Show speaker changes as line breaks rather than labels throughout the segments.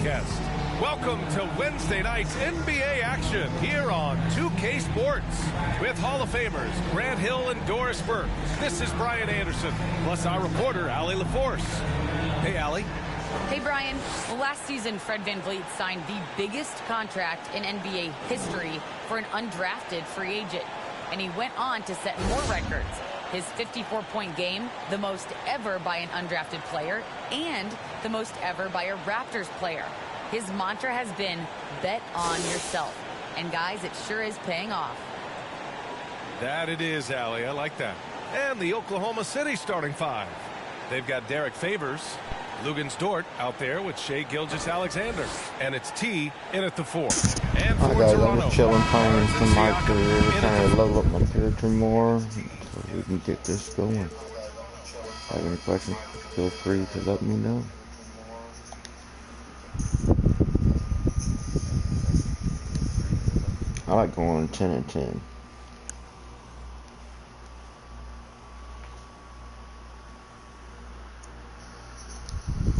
broadcast. Welcome to Wednesday night's NBA action here on 2K Sports with Hall of Famers Grant Hill and Doris Burke. This is Brian Anderson, plus our reporter, Allie LaForce. Hey, Allie.
Hey, Brian. Well, last season, Fred VanVleet signed the biggest contract in NBA history for an undrafted free agent, and he went on to set more records. His 54-point game, the most ever by an undrafted player, and the most ever by a Raptors player. His mantra has been, bet on yourself. And guys, it sure is paying off.
That it is, Allie. I like that. And the Oklahoma City starting five. They've got Derek Favors, Luguentz Dort out there with Shai Gilgeous-Alexander. And it's T in at the four. And for
guys,
Toronto,
I'm just chilling, playing some my career, trying to level up my character more so we can get this going. If you have any questions, feel free to let me know. I like going 10 and 10.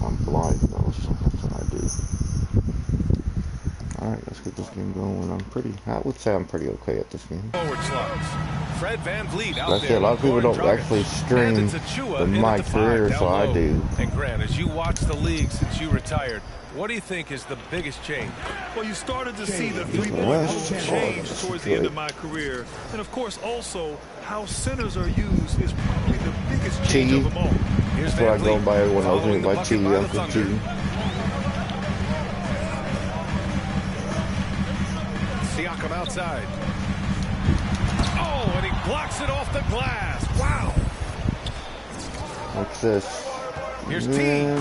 I'm blind though, so that's what I do. Alright, let's get this game going. I would say I'm pretty okay at this game.
Forward slots. Fred VanVleet out
Like I
there.
said, a lot of people don't
Dragic.
actually stream my career, so I do.
And Grant, as you watch the league since you retired, what do you think is the biggest change?
Well, you started to see the three-point hoop change towards the end of my career. And, of course, also how centers are used is probably the biggest change of them all.
Here's
That's what I go
VanVleet
by when I was
following
in
the
my
bucket
T,
by the
Uncle
Thunder.
T.
Siakam outside. Oh, and he blocks it off the glass. Wow.
What's this?
Here's T. And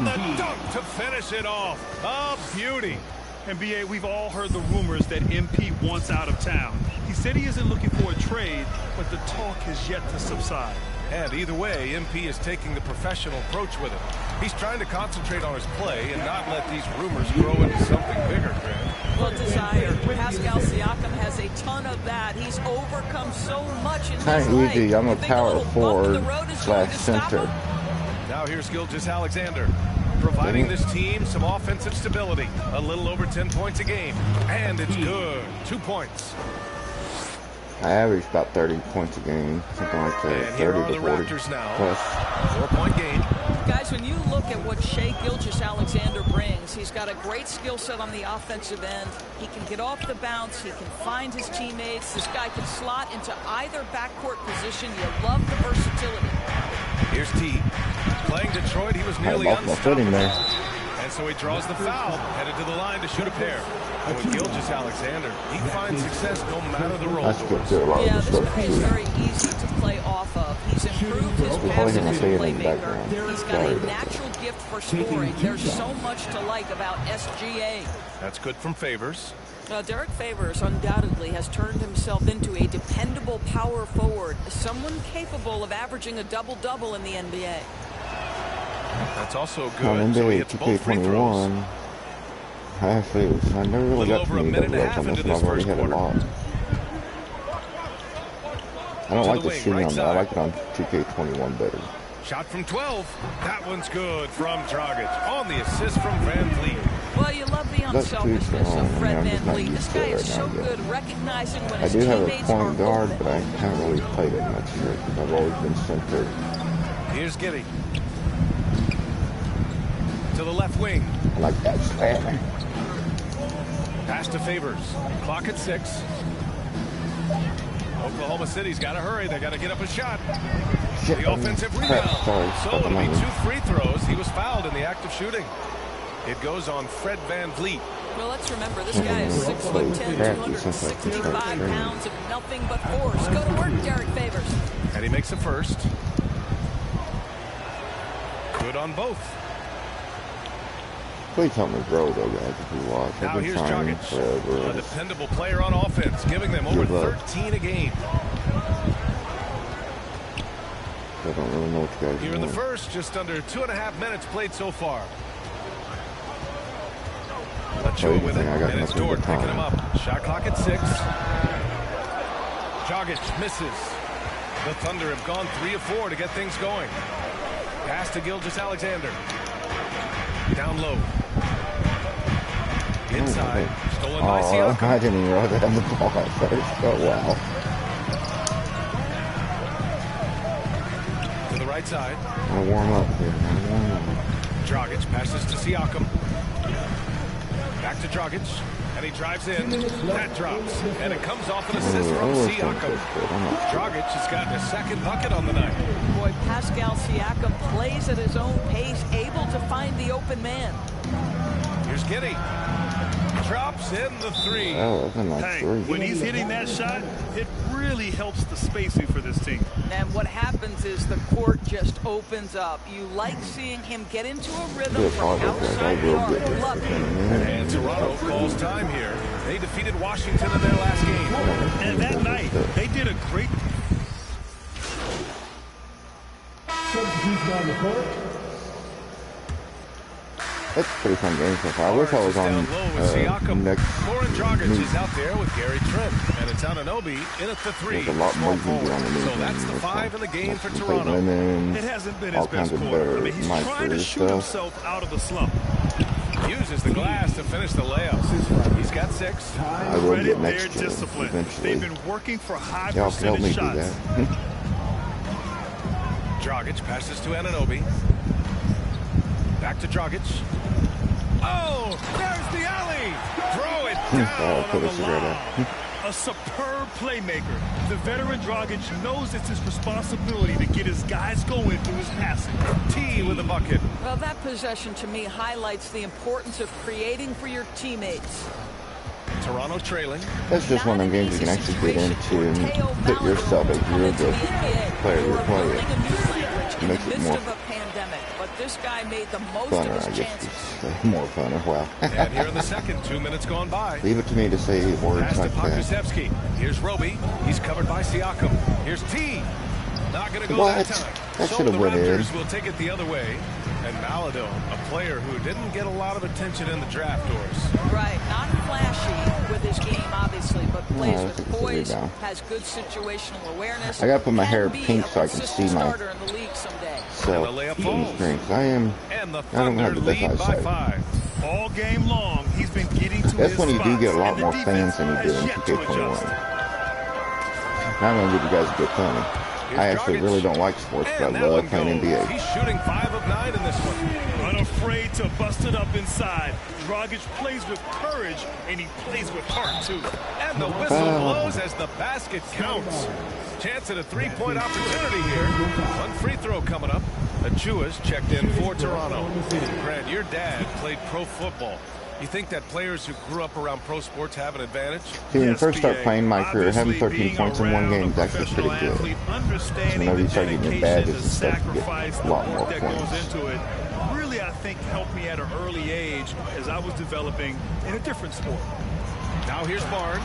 the dunk to finish it off. A beauty.
NBA, we've all heard the rumors that MP wants out of town. He said he isn't looking for a trade, but the talk has yet to subside.
And either way, MP is taking the professional approach with it. He's trying to concentrate on his play and not let these rumors grow into something bigger, Grant.
Well, desire. Pascal Siakam has a ton of that. He's overcome so much in his life.
Easy. I'm a power forward / center.
Now here's Gilgeous-Alexander, providing this team some offensive stability. A little over 10 points a game. And it's good. 2 points.
I average about 30 points a game, something like that.
And here
30
are
to
the
40
Raptors now.
plus.
4-point game.
Guys, when you look at what Shai Gilgeous-Alexander brings, he's got a great skill set on the offensive end. He can get off the bounce. He can find his teammates. This guy can slot into either backcourt position. You love the versatility.
Here's T. Playing Detroit, he was nearly
footing there.
And so he draws the foul, headed to the line to shoot a pair. And with Gilgeous-Alexander, he finds success no matter the role.
That's good too. A lot
Yeah,
of
this
stuff
guy is very easy to play off of. He's improved his passing as a playmaker. He's got a natural gift for scoring. There's so much to like about SGA.
That's good from Favors.
Derek Favors undoubtedly has turned himself into a dependable power forward, someone capable of averaging a double-double in the NBA.
That's also good.
On
So he
NBA
hits both free throws.
2K21, I never really got
over
too
a
many
minute and a
double
half
ups on
into
this one.
this
I've already
first
had a
quarter.
lot. I don't
To
like
the
the
wing,
shooting
right
on that. I
side.
like it on 2K21 better.
Shot from 12. That one's good from Dragic. On the assist from VanVleet.
Well, you love the
That's too
unselfishness
strong.
of Fred
I'm just not
VanVleet. This
used to
guy
it
is
right
so
now yet.
good recognizing when
I
his
do have a
teammates are
point guard,
open.
but I haven't really played it much here because I've always been centered.
Here's Giddey. To the left wing.
I like that slam.
Pass to Favors. Clock at 6. Oklahoma City's got to hurry. They got to get up a shot.
Shit,
The offensive rebound.
Sorry,
So it'll be
fucking
2 free throws. He was fouled in the act of shooting. It goes on Fred VanVleet.
Well, let's remember, this guy is 6'10", 265 pounds of nothing but force. Go to work, Derek Favors.
And he makes a first. Good on both.
Please help me grow though, guys, if you watch. I've
Now
been
here's
trying
Dragic, a
forever.
dependable player on offense, giving them over
Give up.
13 a game.
I don't really know what you guys
Here in the
want.
first, just under 2.5 minutes played so far. Achua with it,
I got
and it's
nothing but
Dort picking him
time.
up. Shot clock at 6. Dragic misses. The Thunder have gone 3 of 4 to get things going. Pass to Gilgeous-Alexander. Down low. Inside, stolen by
Oh,
Siakam.
I didn't even realize I had the ball at first. Oh, wow.
To the right side.
I'll warm up here. I'll warm up.
Dragic passes to Siakam. Back to Dragic. And he drives in. That drops. And it comes off an assist from Siakam. Dragic has gotten a second bucket on the night.
Boy, Pascal Siakam plays at his own pace, able to find the open man.
Here's Giddey. Drops in the three.
Oh, that's a nice
Hey,
three.
when he's hitting that shot, it really helps the spacing for this team.
And what happens is the court just opens up. You like seeing him get into a rhythm
Good
from
hard work, guys. I
outside the
will
arc.
get this.
Love it.
And Toronto calls time here. They defeated Washington in their last game.
And that night, they did a great...
That's a pretty fun game so far. I wish I was on next
Goran Dragic
move.
is out there with Gary Trent. And it's Anunoby in at the three.
There's a lot more you can do on the move.
So that's the
than
5 in the game for
play
Toronto.
women,
It hasn't been
all
his best
kinds of
quarter.
better
I mean, he's
my
trying to
career
shoot
stuff.
himself out of the slump.
Uses the glass to finish the layups. He's got 6.
I will
Credit
get
their
next year
discipline.
eventually.
They've been working for high
Y'all can help me
percentage
do
shots.
that.
Dragic passes to Anunoby. Back to Dragic. Oh, there's the alley. Throw it
Oh,
down
put
on
a
the
cigarette
lob.
out.
A superb playmaker. The veteran Dragic knows it's his responsibility to get his guys going through his passing.
T with a bucket.
Well, that possession to me highlights the importance of creating for your teammates.
Toronto trailing.
That's just one of them games you can actually get into and put yourself as you're a good player. You're playing.
In
Makes
the
it
midst
more
of a pandemic, but this guy made the most
funner,
of
I
his
guess.
chances.
It's more funner. Wow.
And here in the second, 2 minutes gone by.
Leave it to me to say words
Pass to
like that.
Pokusevski. Here's Roby. He's covered by Siakam. Here's T. Not going to go
What?
that time.
That
So
should
the
have went in.
Raptors will take it the other way. And Maladon, a player who didn't get a lot of attention in the draft doors.
Right, not flashy with his game, obviously, but plays
Oh,
with
that's a good
poise,
rebound.
has good situational awareness.
I gotta put my
can
hair
be
pink
a
so I can
consistent
see my
starter in the league someday.
self
And the layup
in
falls.
the strength. I
And the
don't
Thunder
have the best
lead by
eyesight.
5.
All game long, he's been getting to
That's
his
when you do
spots,
get a lot
and the
more
defense
fans than you do
has
in
yet to
2K21.
adjust.
Now I'm gonna give you guys a good time.
Here's
I actually
Dragic.
really don't like sports, but
And
I
that
love
one
playing
goes.
NBA.
He's shooting 5 of 9 in this one.
Unafraid to bust it up inside. Dragic plays with courage, and he plays with heart, too.
And the whistle blows as the basket counts. Chance at a 3-point opportunity here. One free throw coming up. Achua's checked in for Toronto. Grant, your dad played pro football. You think that players who grew up around pro sports have an advantage?
See, when you
Yes,
first start
PA.
playing my career, having
Obviously,
13
being
points in one
around
game
a
is actually pretty
professional
good.
athlete, understanding
Whenever you
the
start getting your
dedication
badges
and
and stuff, you get
sacrifice,
a
the
lot
work
more
that goes
points.
into it, really, I think, helped me at an early age as I was developing in a different sport.
Now here's Barnes.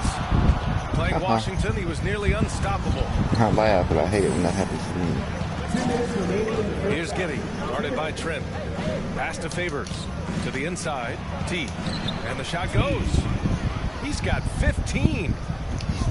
Playing Washington, he was nearly unstoppable.
I laugh, but I hate it when that happens to me.
Here's Giddey, guarded by Trent. Pass to Favors. To the inside. T. And the shot goes. He's got 15.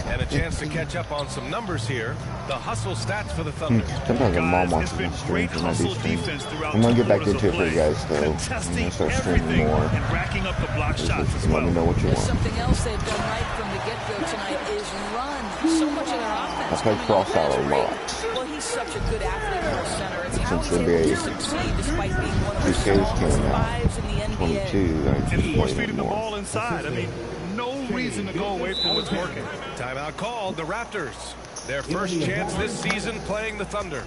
And a chance to catch up on some numbers here. The hustle stats for the Thunder.
Sometimes my mom
Guys,
watches
it's been
my
great
streams when I do
hustle
streams.
defense throughout
I'm gonna get back
two
into it
quarters
for you
of
guys,
play.
though. I'm
Contesting
gonna start streaming
everything
more.
and racking up the block shots as
Let
well.
me know what you
There's
want.
something else they've done right from the get-go tonight is run. So much of their offense.
I play
coming
cross
off
out a
that
lot.
screen. Well, he's such a good athlete for a center. It's how
Since
he's able
NBA
to succeed despite being one of the
2K's came
strongest
out.
fives in the NBA.
22, I
And
just
force
play
feeding
it
the
more.
ball inside. I mean, no reason to go away from what's working.
Timeout called. The Raptors. Their first chance this season playing the Thunder.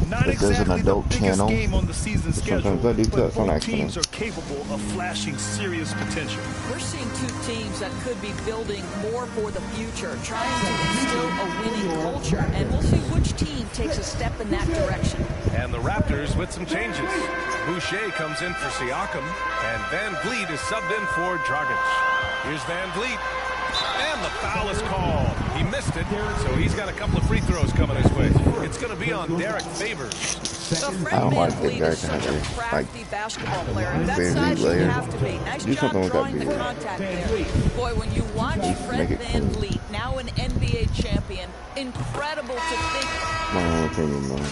Not
If there's an
exactly the
adult
biggest
channel,
game on the season schedule,
sometimes I do
but
cuts on
both
accident.
teams are capable of flashing serious potential.
We're seeing two teams that could be building more for the future, trying to instill a winning culture, and we'll see which team takes a step in that direction.
And the Raptors with some changes. Boucher comes in for Siakam, and Van Vliet is subbed in for Dragic. Here's Van Vliet. And the foul is called. He missed it, so he's got a couple of free throws coming his way. It's going to be on Derek Favors.
So
I
Fred
don't like
VanVleet
Derek
is such a
Favors.
crafty basketball player. And that
Van
size
Vliet
you
layer.
have to be. Nice
Do
job
something with that
drawing the
beard.
contact there. Boy, when you watch Fred
Make it clean.
VanVleet, now an NBA champion, incredible to think.
My own opinion, though.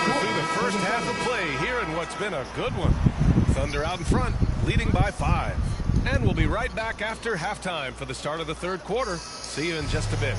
Through the first half of play here in what's been a good one. Thunder out in front, leading by 5. And we'll be right back after halftime for the start of the third quarter. See you in just a bit.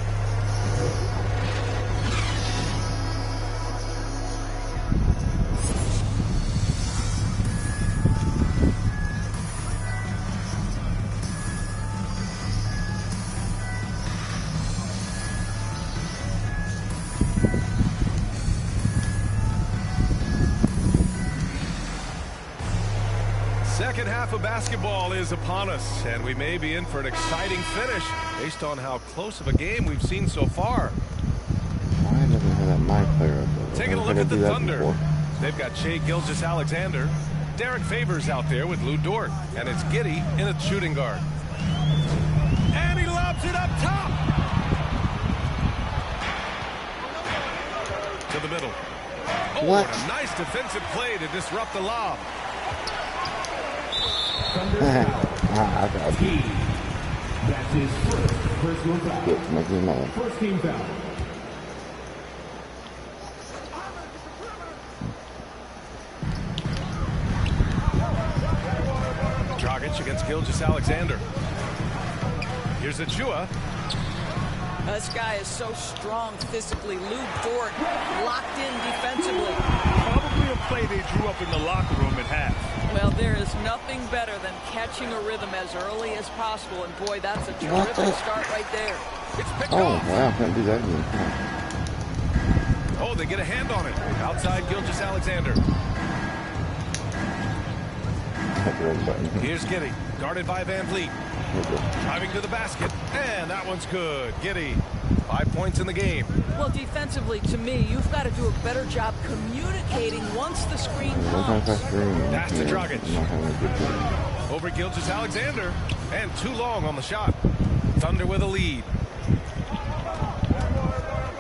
Second half of basketball is upon us, and we may be in for an exciting finish based on how close of a game we've seen so far.
Why doesn't have that mic player up there?
Taking a look at the Thunder. They've got Shai Gilgeous-Alexander, Derek Favors out there with Lou Dort, and it's Giddey in a shooting guard. And he lobs it up top. To the middle. Oh, what a nice defensive play to disrupt the lob.
That's his first personal foul. First team foul.
Dragic against Gilgeous-Alexander. Here's Achua.
This guy is so strong physically. Lou Dort locked in defensively.
Probably a play they drew up in the locker room at half.
Well, there is nothing better than catching a rhythm as early as possible. And boy, that's a terrific start right there.
It's picked off.
Wow, can't do that again.
Oh, they get a hand on it. Outside Gilgeous-Alexander. Here's Giddey, guarded by Van Vliet. Driving to the basket, and that one's good. Giddey, 5 points in the game.
Well, defensively, to me, you've got to do a better job communicating once the screen comes.
Pass to Dragic. Over Gilgeous-Alexander, and too long on the shot. Thunder with a lead.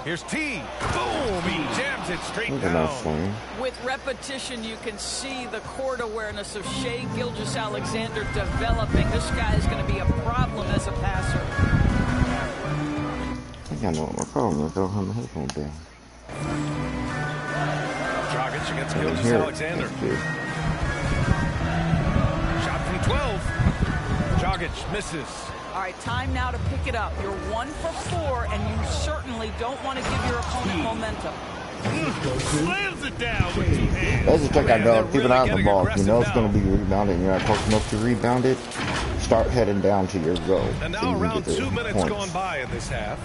Here's T. Boom! He jams it straight down.
With repetition, you can see the court awareness of Shai Gilgeous-Alexander developing. This guy is going to be a problem as a passer.
I think I know what my problem is. I'll have my headphones down.
Dragic against Gilgeous-Alexander. Shot from 12. Dragic misses.
All right, time now to pick it up. You're 1 for 4, and you certainly don't want to give your opponent momentum.
Slams it down with 2 hands.
That's just like I know. Keep an eye on the ball. If you know it's going to be rebounded and you're not close enough to rebound it, start heading down to your goal.
And now around 2 minutes gone by in this half.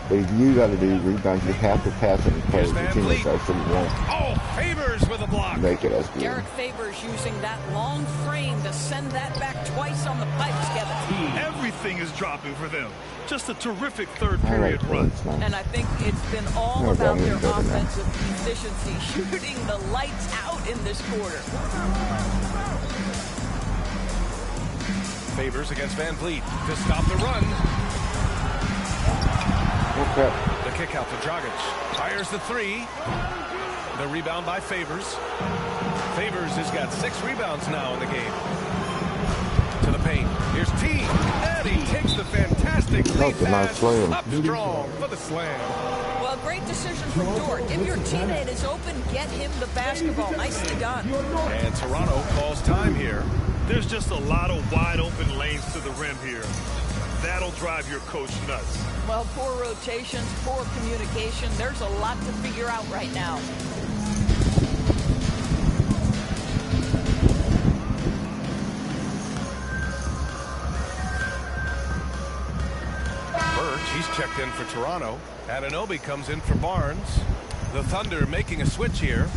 But if you got to do rebounds, you have to pass it and play your teammates out so you won't.
Oh, Favors with a block.
Make it as good.
Derek Favors using that long frame to send that back twice on the pipes, Kevin.
Everything is dropping for them. Just a terrific third period run.
And I think it's been all about their offensive efficiency, shooting the lights out in this quarter.
Favors against Van Vliet to stop the run.
Okay.
The kick out to Dragic. Fires the 3. The rebound by Favors. Favors has got 6 rebounds now in the game. To the paint. Here's T. And he takes the fantastic lead pass up strong for the slam.
Well, great decision from Dort. If your teammate is open, get him the basketball. Nicely done.
And Toronto calls time here.
There's just a lot of wide open lanes to the rim here. That'll drive your coach nuts.
Well, poor rotations, poor communication. There's a lot to figure out right now.
Birch, he's checked in for Toronto. Anunoby comes in for Barnes. The Thunder making a switch here.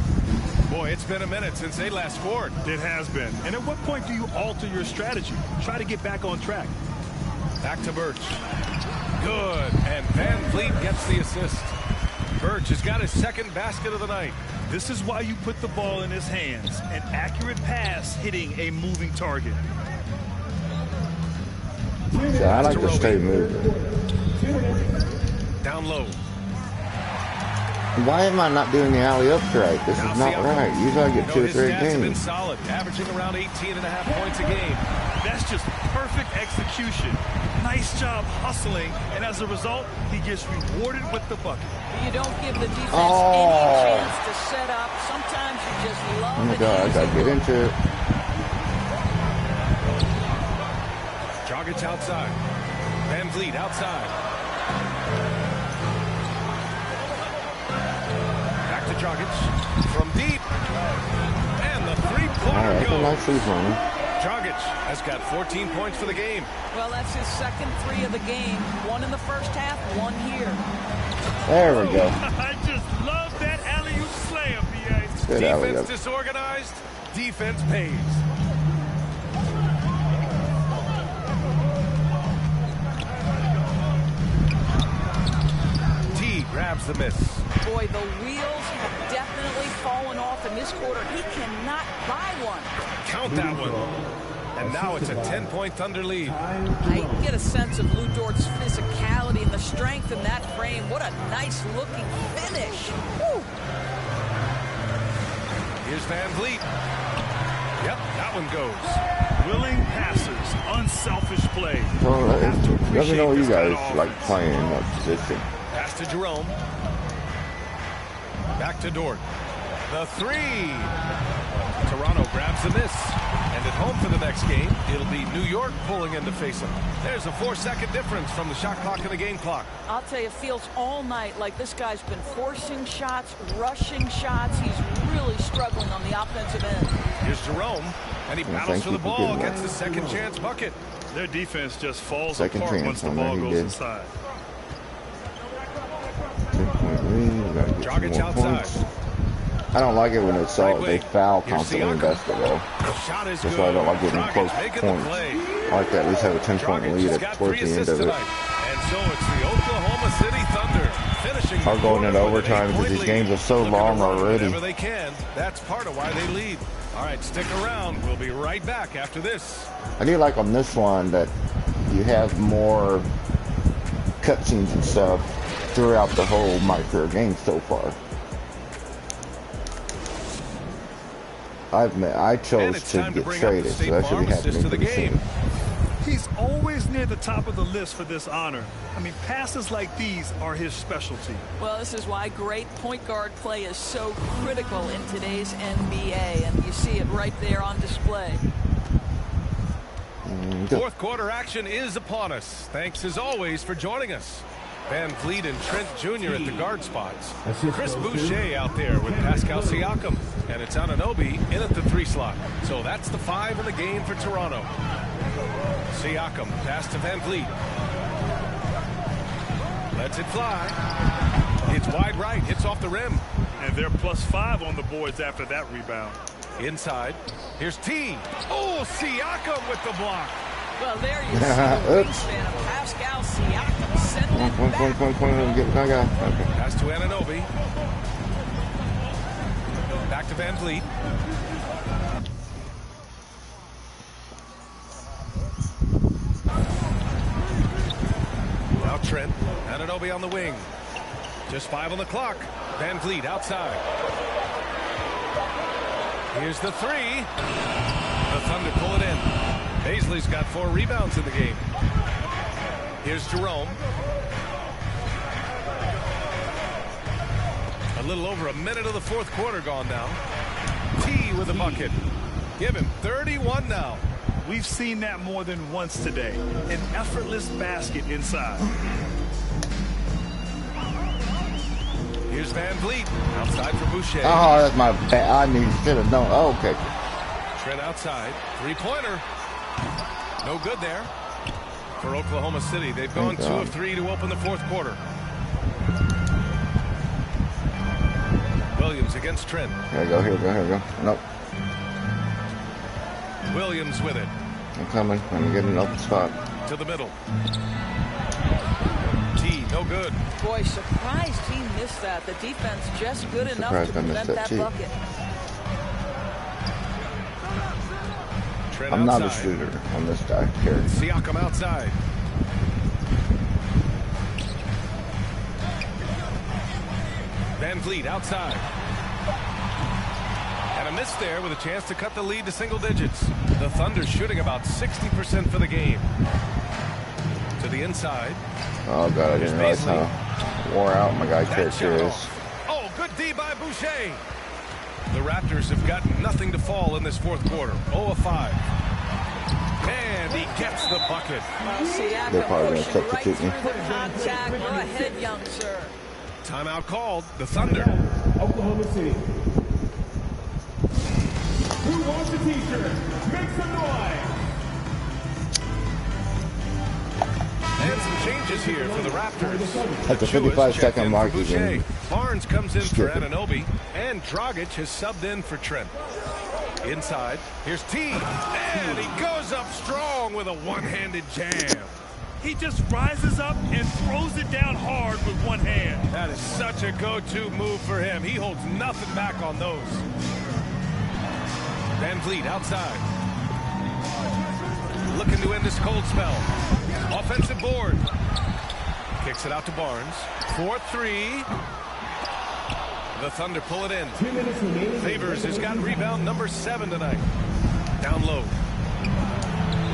Boy, it's been a minute since they last scored.
It has been. And at what point do you alter your strategy? Try to get back on track.
Back to Birch. Good. And Van Vliet gets the assist. Birch has got his second basket of the night.
This is why you put the ball in his hands. An accurate pass hitting a moving target.
Yeah, I like to stay moving.
Down low.
Why am I not doing the alley-up right? This is not right. Usually I get 2 or 3
His stats have been
games.
solid, averaging around 18.5 points a game.
That's just perfect execution. nice job hustling, and as a result, he gets rewarded with the bucket.
You don't give the defense any chance to set up. Sometimes you just love
Oh my God, I gotta get into it.
Dragic outside. Van Vliet outside. Back to Dragic. From deep. And the three-pointer
Alright, that's a
goes.
nice free runner.
Dragic has got 14 points for the game.
Well, that's his second 3 of the game. 1 in the first half, 1 here.
There we go.
I just love that alley-oop slam, B.A.
Good alley
Defense
up.
disorganized. Defense pays. T grabs the miss.
Boy, the wheels have definitely fallen off in this quarter. He cannot buy one.
Count that one. And now it's a 10-point Thunder lead.
I get a sense of Lou Dort's physicality and the strength in that frame. What a nice-looking finish. Woo.
Here's Van Vliet. Yep, that one goes.
Willing passers, unselfish play.
So,
Have to
let me
appreciate
know what you
this kind
guys
of
like
offense.
playing in that position.
Pass to Jerome. Back to Dort. The three. Toronto grabs the miss. And at home for the next game, it'll be New York pulling in to face them. There's a 4-second difference from the shot clock and the game clock.
I'll tell you, it feels all night like this guy's been forcing shots, rushing shots. He's really struggling on the offensive end.
Here's Jerome, and he
Well,
battles
thank
for
you
the
for
ball,
getting
gets
that.
the second chance bucket.
Their defense just falls
Second
apart
chance
once the
on
ball
that, he
goes
did.
inside.
10-point lead. We gotta get
Dragic
some more
outside.
points. I don't like it when it's all, they foul
Here's
constantly in
Siakam.
basketball.
The shot is
That's
good.
why I don't like getting
Dragic
close
making the
points.
play.
I like to at least have a 10-point
Dragic
lead
has got
towards
3
the end
assists
of it.
tonight. And so it's the Oklahoma City Thunder finishing
Are going
the
into
quarter with an
overtime because
8-point
these
lead.
games are so
Looking to
long
run
already.
Whenever they can. That's part of why they lead. All right, stick around. We'll be right back after this.
I do like on this one that you have more cutscenes and stuff throughout the whole My Career game so far. I chose to get traded, so that should be happening
to the
pretty
game.
soon.
He's always near the top of the list for this honor. I mean, passes like these are his specialty.
Well, this is why great point guard play is so critical in today's NBA, and you see it right there on display.
Fourth quarter action is upon us. Thanks as always for joining us. Van Vliet and Trent Jr. at the guard spots. Chris Boucher out there with Pascal Siakam. And it's Anunoby in at the 3 slot. So that's the 5 in the game for Toronto. Siakam pass to Van Vliet. Lets it fly. It's wide right, hits off the rim.
And they're +5 on the boards after that rebound.
Inside. Here's T. Oh, Siakam with the block.
Well, there you see the wingspan of Pascal Siakam settling back.
Okay.
Pass to Anunoby. Back to Van Vliet. Now Trent. Anunoby on the wing. Just 5 on the clock. Van Vliet outside. Here's the 3. The Thunder pull it in. Paisley's got 4 rebounds in the game. Here's Jerome. A little over a minute of the fourth quarter gone now. T with a bucket. Give him 31 now.
We've seen that more than once today. An effortless basket inside.
Here's Van Vliet. Outside for Boucher.
Oh, that's my bad. I need should have known. Oh, okay.
Trent outside. 3-pointer. No good there. For Oklahoma City, they've gone 2 of 3 to open the fourth quarter. Williams against Trent.
Here we go. Nope.
Williams with it.
I'm coming. I'm getting an open spot.
To the middle. T, no good.
Boy, surprised he missed that. The defense just good enough to
Surprised I missed
prevent that
that, too.
bucket.
Trent
I'm not a
outside.
shooter on this guy here.
Siakam outside. Van Vliet outside. And a miss there with a chance to cut the lead to single digits. The Thunder shooting about 60% for the game. To to the inside.
Oh god, I didn't realize how wore out my guy character is.
Oh, good D by Boucher. The Raptors have got nothing to fall in this fourth quarter. 0 of 5. And he gets the bucket.
See,
They're probably going to substitute me.
Contact. We're ahead, young sir.
Timeout called. The Thunder.
Oklahoma City. Who wants a t-shirt? Make some noise.
And some changes here for the Raptors.
At the 55-second mark, he's in.
Barnes comes in for Anunoby, and Dragic has subbed in for Trent. Inside, here's T, and he goes up strong with a one-handed jam.
He just rises up and throws it down hard with one hand.
That is such a go-to move for him. He holds nothing back on those. Van Vliet outside. Looking to end this cold spell. Offensive board. Kicks it out to Barnes. 4-3. The Thunder pull it in. Favors has got rebound number 7 tonight. Down low.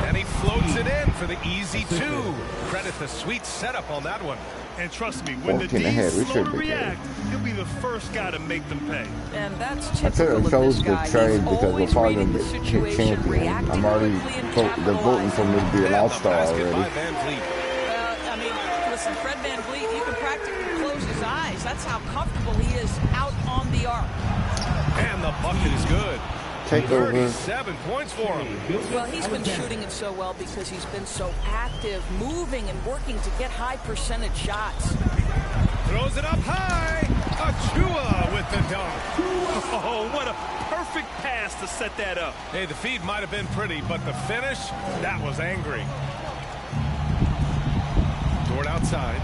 And he floats it in for the easy 2. Credit the sweet setup on that one.
And trust me, when the D's slow to react, he'll be the first guy to make them pay.
And that's
I
typical
took
of
chose
this
the
guy.
trade
He's
because we're
always
probably
reading
going
the
to get
situation,
champion.
reacting
I'm already
quickly and
they're voting for me to be an
And the
all-star
basket by
already.
Van Vliet.
I mean, listen, Fred Van Vliet, you can practically close his eyes. That's how comfortable he is out on the arc.
And the bucket is good.
Take over.
37 points for him.
Well, he's been shooting it so well because he's been so active, moving and working to get high percentage shots.
Throws it up high. Achua with the dunk.
Oh, what a perfect pass to set that up.
Hey, the feed might have been pretty, but the finish, that was angry. Dort outside.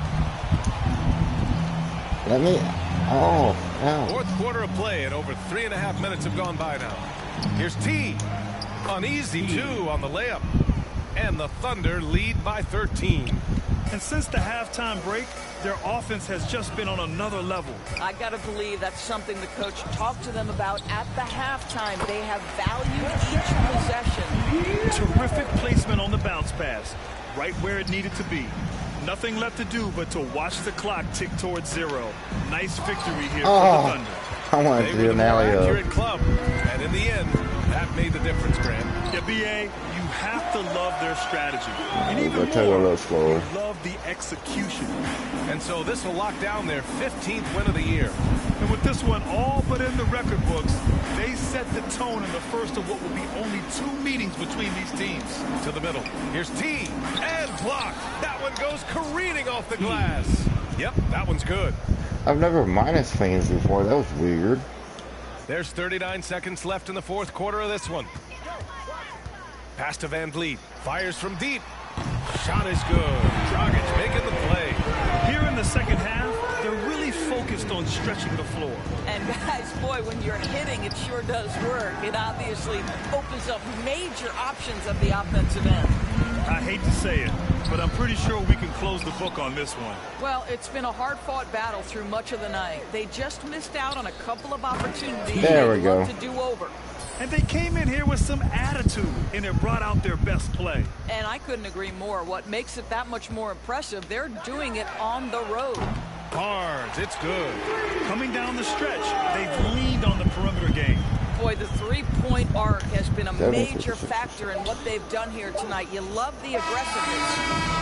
Let me. Oh, ow.
Fourth quarter of play, and over 3.5 minutes have gone by now. Here's T. An easy 2 on the layup. And the Thunder lead by 13.
And since the halftime break, their offense has just been on another level.
I got to believe that's something the coach talked to them about at the halftime. They have valued each possession.
Terrific placement on the bounce pass, right where it needed to be. Nothing left to do but to watch the clock tick towards 0. Nice victory here for the Thunder.
I wanted
They
to
were
do
the
an
more
alley-oop.
accurate club, and in the end, that made the difference, Grant.
Yeah, B.A., you have to love their strategy. And
We'll
even
go take a
more,
little slower.
you love the execution.
And so this will lock down their 15th win of the year.
And with this one all but in the record books, they set the tone in the first of what will be only 2 meetings between these teams.
To the middle. Here's T. And blocked. That one goes careening off the glass. Yep, that one's good.
I've never minus fans before. That was weird.
There's 39 seconds left in the fourth quarter of this one. Pass to Van Vliet. Fires from deep. Shot is good. Dragic making the play.
Here in the second half, they're really focused on stretching the floor.
And guys, boy, when you're hitting, it sure does work. It obviously opens up major options at the offensive end.
I hate to say it, but I'm pretty sure we can close the book on this one.
Well, it's been a hard-fought battle through much of the night. They just missed out on a couple of opportunities.
There we go.
To do over.
And they came in here with some attitude, and it brought out their best play.
And I couldn't agree more. What makes it that much more impressive, they're doing it on the road.
Barnes, it's good.
Coming down the stretch, they've leaned on the perimeter game.
Boy, the three-point arc has been a major factor in what they've done here tonight. You love the aggressiveness.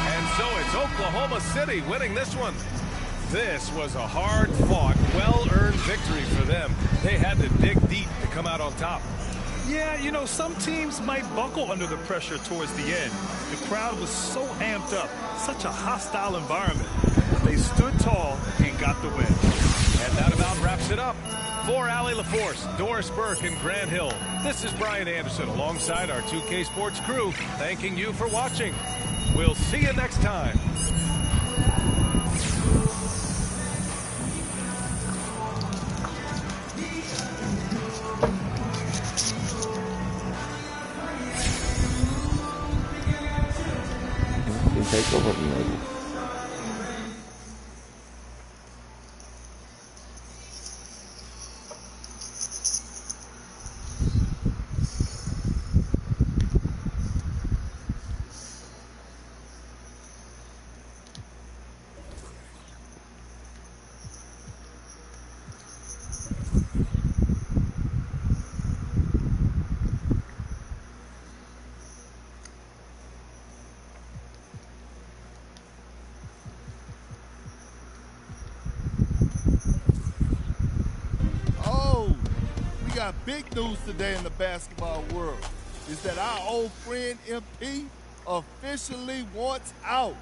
And so it's Oklahoma City winning this one. This was a hard-fought, well-earned victory for them. They had to dig deep to come out on top.
Yeah, you know, some teams might buckle under the pressure towards the end. The crowd was so amped up, such a hostile environment. They stood tall and got the win.
And that about wraps it up. For Allie LaForce, Doris Burke, and Grant Hill, this is Brian Anderson alongside our 2K Sports crew, thanking you for watching. We'll see you next time.
Take over maybe.
got big news today in the basketball world. Is that our old friend MP officially wants out.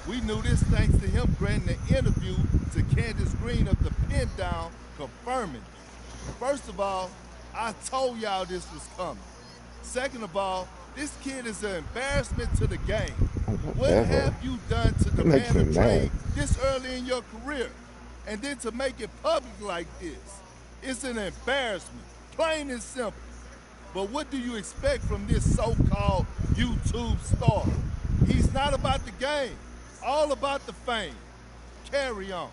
We knew this thanks to him granting an interview to Candace Green of the Pin Down, confirming it. First of all, I told y'all this was coming. Second of all, this kid is an embarrassment to the game. What have you done to demand a trade this early in your career? And then to make it public like this. It's an embarrassment, plain and simple. But what do you expect from this so-called YouTube star? He's not about the game, all about the fame. Carry on.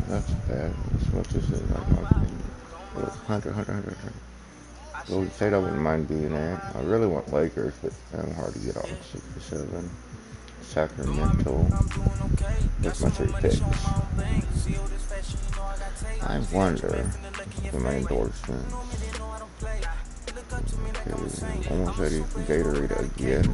That's bad. As much as it, like 100. Well, we said I wouldn't mind being there. I really want Lakers, but I'm hard to get off 67. Sacramento. That's my 3 picks. I wonder if my endorsements. Okay, almost ready for Gatorade again.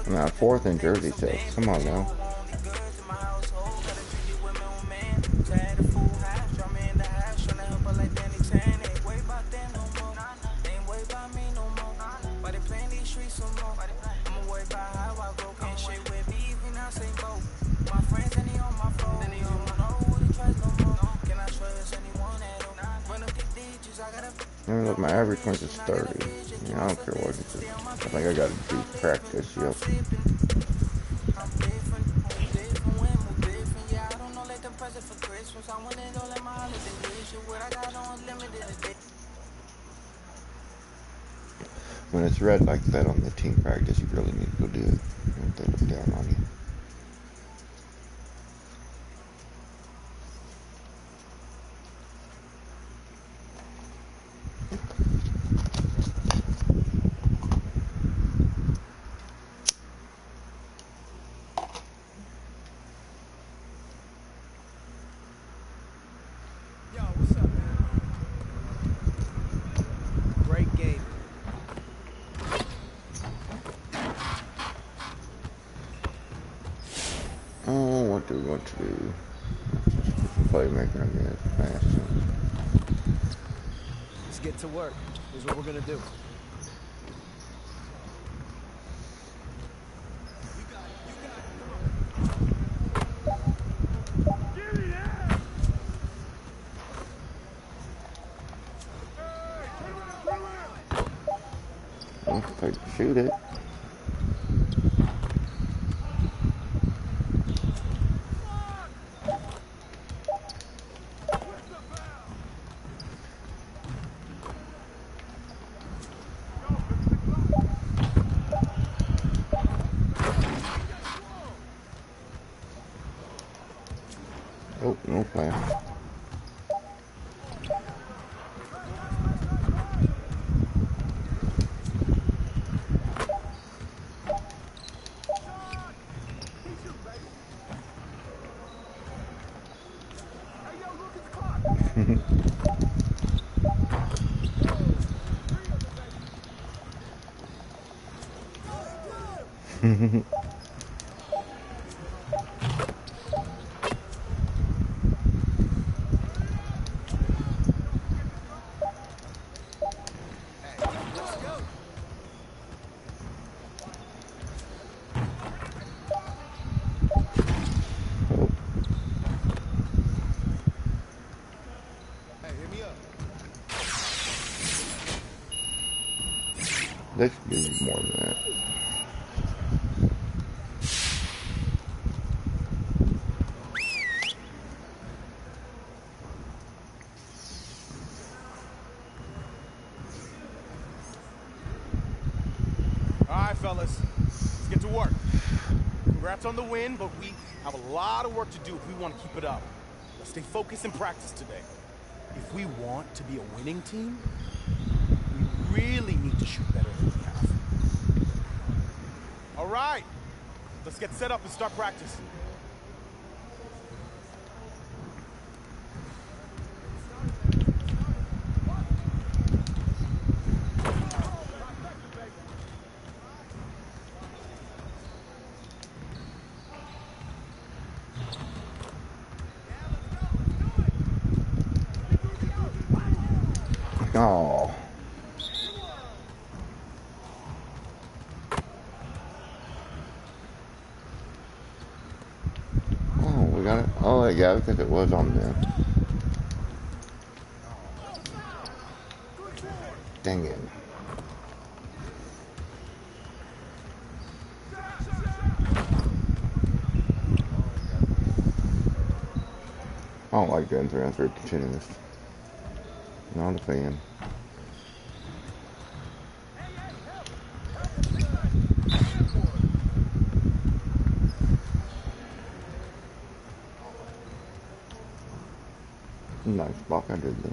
I'm at 4th in jersey sales. Come on now. Look, my average points is 30. I don't care what it is. I think I got to do practice, yep. When it's red like that on the team practice, you really need to go do it. Don't they look down on you. What do we want to do? Playmaker, I guess. Passing.
Let's get to work. Here's what we're gonna do.
Let's shoot it. Oh, no plan. They should give you more than that.
All right, fellas, let's get to work. Congrats on the win, but we have a lot of work to do if we want to keep it up. Let's stay focused in practice today. If we want to be a winning team, we really need to shoot better than we have. All right, let's get set up and start practice.
yeah, I think it was on there. Dang it. I don't like doing 3-on-3 continuous. Not a fan. Nice block I did though.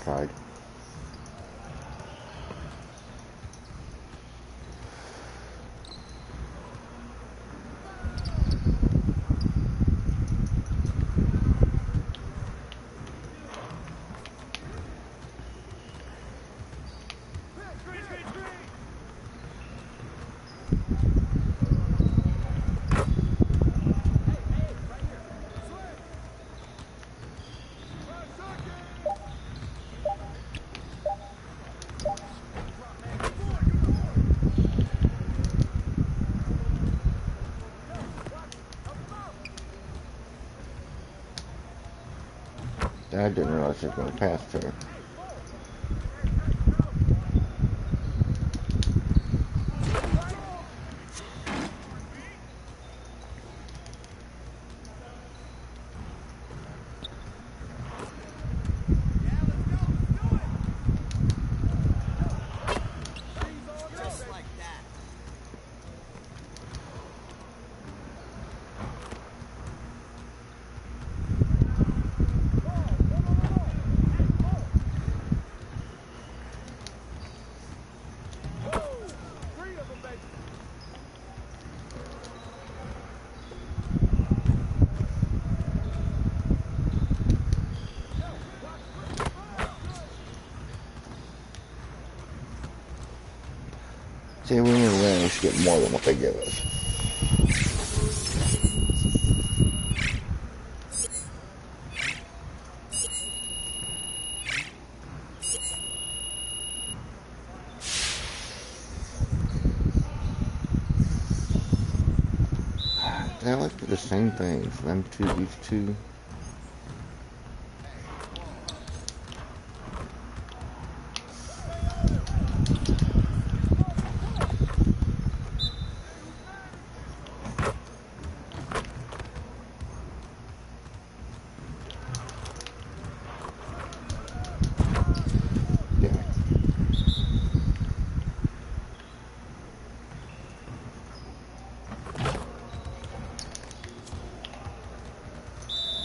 Tried. I didn't realize she was going to pass to her. See, we need to win. We should get more than what they give us. They like the same things. Them two, these two.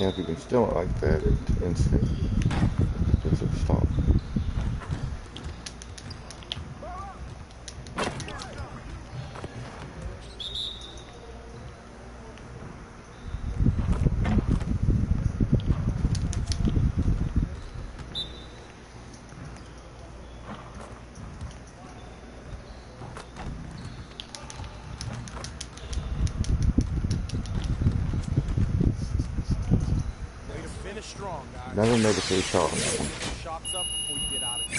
Yeah, if you can still like that, it's instant. It's a stop.
Strong, guys.
Never made a free shot on that one.
Shots up before you get out of here.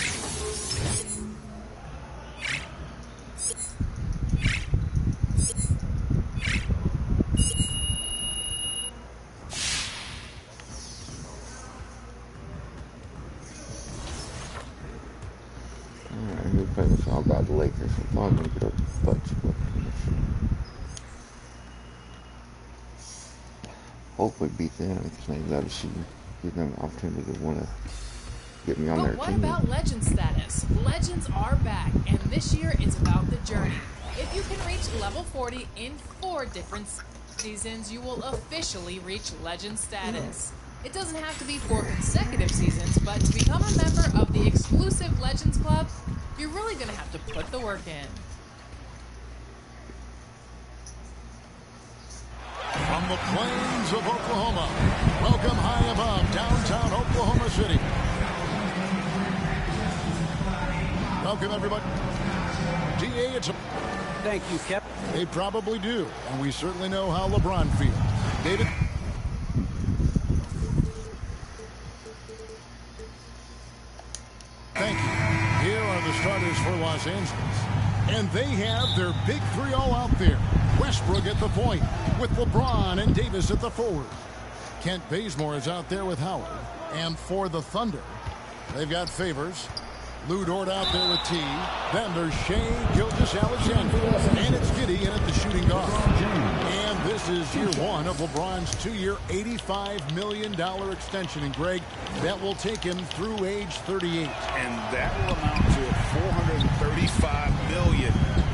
Alright, we're playing this all about the Lakers. We're probably going to get our butts whipped in this. Hopefully beat them, because maybe that'll give them an opportunity to want to get me on their team.
But what about legend status? Legends are back, and this year it's about the journey. If you can reach level 40 in 4 different seasons, you will officially reach legend status. It doesn't have to be 4 consecutive seasons, but to become a member of the exclusive Legends Club, you're really going to have to put the work in.
From the plains of Oklahoma, welcome high above downtown Oklahoma City. Welcome, everybody. DA, it's a
Thank you, Kep.
They probably do, and we certainly know how LeBron feels. David? Thank you. Here are the starters for Los Angeles. And they have their big three all out there. Westbrook at the point with LeBron and Davis at the forward. Kent Bazemore is out there with Howard. And for the Thunder, they've got Favors. Lou Dort out there with T. Then there's Shea Gilgeous-Alexander. And it's Giddey in at the shooting guard. And this is year one of LeBron's 2-year, $85 million extension. And Greg, that will take him through age 38.
And that will amount to $435 million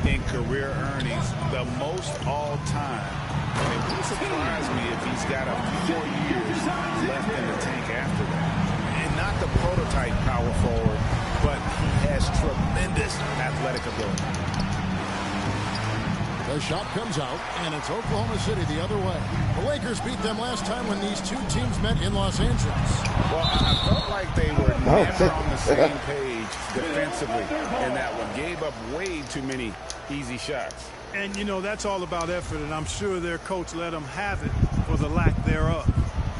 in career earnings, the most all time. And it would surprise me if he's got a few more years left in the tank after that. And not the prototype power forward, but he has tremendous athletic ability.
The shot comes out, and it's Oklahoma City the other way. The Lakers beat them last time when these two teams met in Los Angeles.
Well, I felt like they were never on the same page defensively in that one. Gave up way too many easy shots.
And, you know, that's all about effort, and I'm sure their coach let them have it for the lack thereof.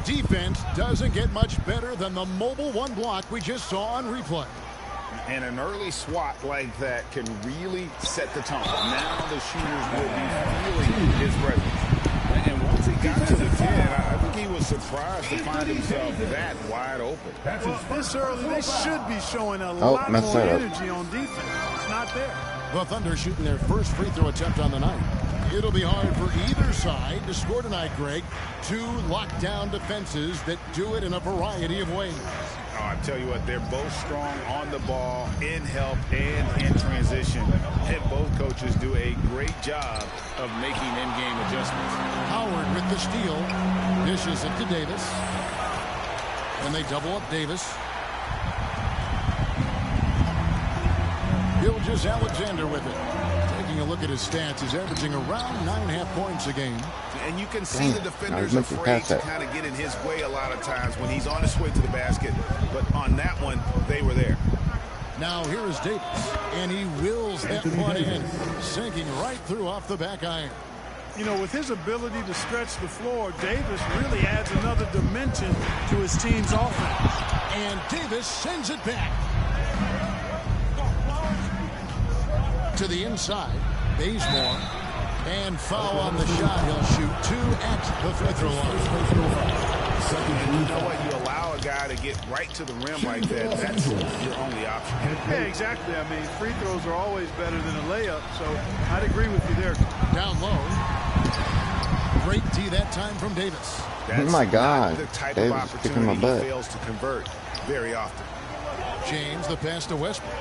Defense doesn't get much better than the mobile one block we just saw on replay.
And an early swat like that can really set the tone. Now the shooters will be feeling his presence. And once he got to the 10, I think he was surprised to find himself that wide open.
Well, this early, they should be showing a lot more energy on defense. It's not there.
The Thunder shooting their first free throw attempt on the night. It'll be hard for either side to score tonight, Greg. Two lockdown defenses that do it in a variety of ways.
Oh, I tell you what, they're both strong on the ball, in help, and in transition. And both coaches do a great job of making in-game adjustments.
Howard with the steal. Dishes it to Davis. And they double up Davis. Gilgeous-Alexander with it. Taking a look at his stats, he's averaging around 9.5 points a game.
And you can see the defenders afraid to kind of get in his way a lot of times when he's on his way to the basket. But on that one, they were there.
Now here is Davis, and he wills that one in, sinking right through off the back iron.
You know, with his ability to stretch the floor, Davis really adds another dimension to his team's offense.
And Davis sends it back. To the inside, Bazemore, and foul on the shot. He'll shoot two at the free throw line.
And you know what? You allow a guy to get right to the rim like that. That's your only option.
Yeah, exactly. I mean, free throws are always better than a layup, so I'd agree with you there.
Down low. Great D that time from Davis.
Oh my God,
the type
Davis
of opportunity
kicking my butt.
he fails to convert very often.
James, the pass to Westbrook.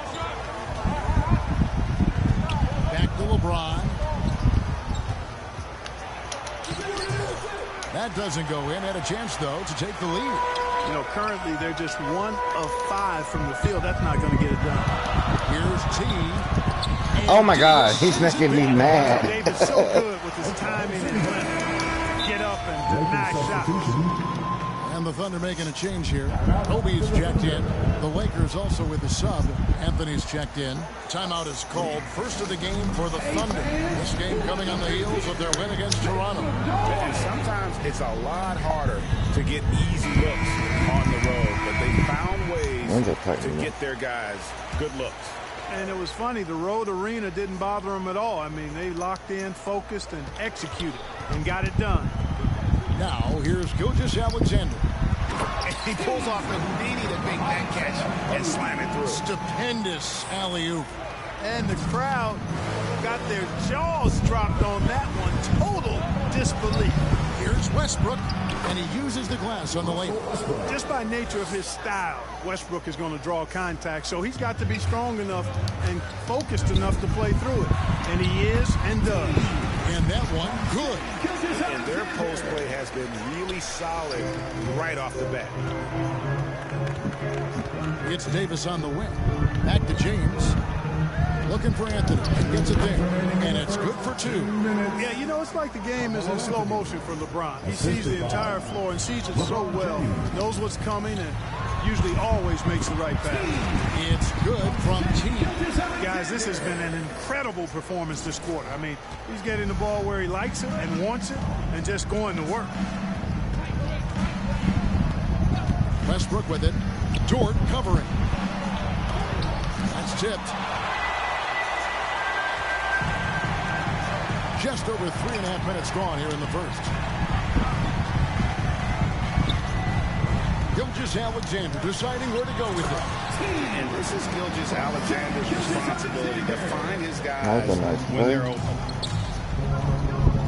Back to LeBron. That doesn't go in. Had a chance, though, to take the lead.
You know, currently they're just 1 of 5 from the field. That's not going to get it done.
Here's T.
Oh my God, he's making me mad.
David's so good with his timing and get up and deny shots.
And the Thunder making a change here. Kobe's checked in. The Lakers also with the sub. Anthony's checked in. Timeout is called. First of the game for the Thunder. This game coming on the heels of their win against Toronto.
And sometimes it's a lot harder to get easy looks on the road, but they found ways to get their guys good looks.
And it was funny, the road arena didn't bother them at all. I mean, they locked in, focused, and executed, and got it done.
Now, here's Gilgeous-Alexander.
And he pulls off the Houdini to make that catch and slam it through.
Stupendous alley-oop.
And the crowd got their jaws dropped on that one. Total disbelief.
Here's Westbrook, and he uses the glass on the layup.
Just by nature of his style, Westbrook is going to draw contact, so he's got to be strong enough and focused enough to play through it. And he is and does.
And that one, good.
And their post play has been really solid right off the bat.
It's Davis on the wing. Back to James. Looking for Anthony. And gets it there. And it's good for 2.
Yeah, you know, it's like the game is in slow motion for LeBron. He sees the entire floor and sees it so well. Knows what's coming and usually always makes the right pass.
It's good from T.
Guys,
Guys, this has been an incredible performance this quarter. I mean, he's getting the ball where he likes it and wants it and just going to work.
Westbrook with it. Dort covering. That's tipped. Just over 3.5 minutes gone here in the first. Gilgeous-Alexander deciding where to go with it.
And this is Gilgeous-Alexander's responsibility to find his guys
nice
when they're open.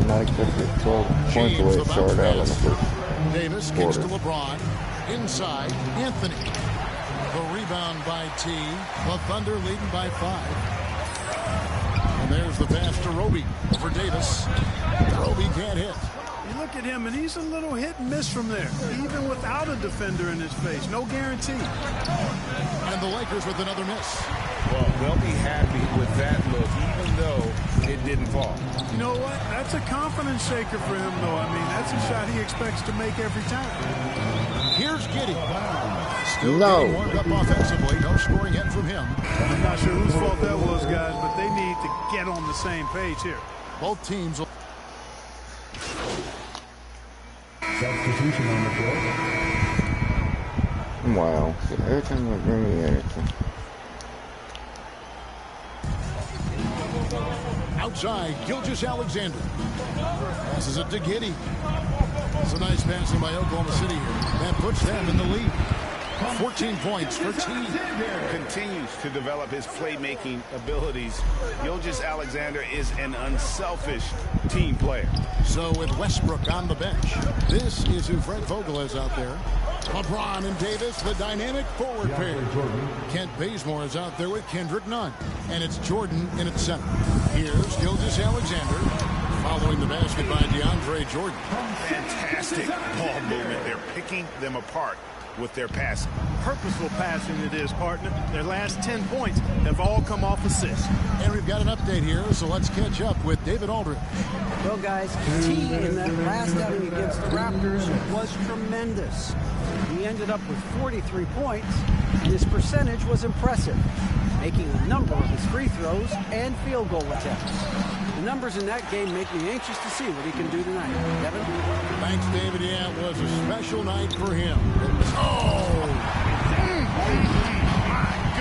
Not expected 12 points away to start out in the first
Davis kicks to LeBron. Inside, Anthony. The rebound by T. The Thunder leading by 5. And there's the pass to Roby for Davis. Roby can't hit.
You look at him, and he's a little hit and miss from there, even without a defender in his face. No guarantee.
And the Lakers with another miss.
Well, they'll be happy with that look, even though it didn't fall.
You know what? That's a confidence shaker for him, though. I mean, that's a shot he expects to make every time.
Here's Giddey. Still getting warmed up offensively. No scoring yet from him.
I'm not sure whose fault that was, guys, but they need to get on the same page here.
Both teams will...
Substitution on the floor.
Wow. Every time I bring me anything.
Outside, Gilgeous-Alexander. Passes it to Giddey. It's a nice passing by Oklahoma City here. That puts them in the lead. 14 points for T.
Continues to develop his playmaking abilities. Gilgeous-Alexander is an unselfish team player.
So with Westbrook on the bench, this is who Fred Vogel is out there. LeBron and Davis, the dynamic forward pair. Kent Bazemore is out there with Kendrick Nunn. And it's Jordan in at center. Here's Gilgeous-Alexander following the basket by DeAndre Jordan.
Fantastic ball movement. They're picking them apart with their passing.
Purposeful passing it is, partner. Their last 10 points have all come off assists.
And we've got an update here, so let's catch up with David Aldridge.
Well, guys, T in that last outing against the Raptors was tremendous. He ended up with 43 points, and his percentage was impressive, making a number of his free throws and field goal attempts. The numbers in that game make me anxious to see what he can do tonight. Kevin?
Thanks, David. Yeah, it was a special night for him.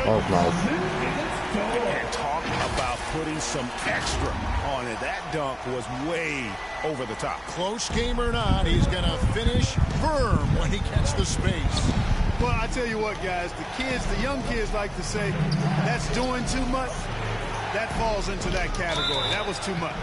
Oh, nice.
And talk about putting some extra on it. That dunk was way over the top.
Close game or not, he's going to finish firm when he gets the space.
Well, I tell you what, guys, the young kids like to say, that's doing too much. That falls into that category. That was too much.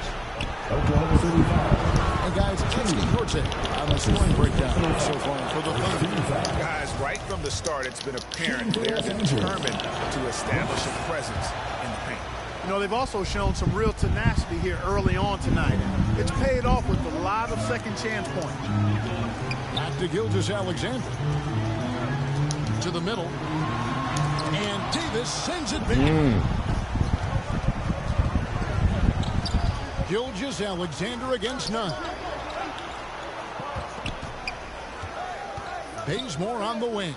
And guys, let's get your take on the scoring breakdown so far for the Thunder.
Guys, right from the start, it's been apparent they're determined to establish a presence in the paint.
You know, they've also shown some real tenacity here early on tonight. It's paid off with a lot of second chance points.
Back to Gilgeous-Alexander. To the middle. And Davis sends it back. Gilgeous-Alexander against Nunn. Bazemore on the wing.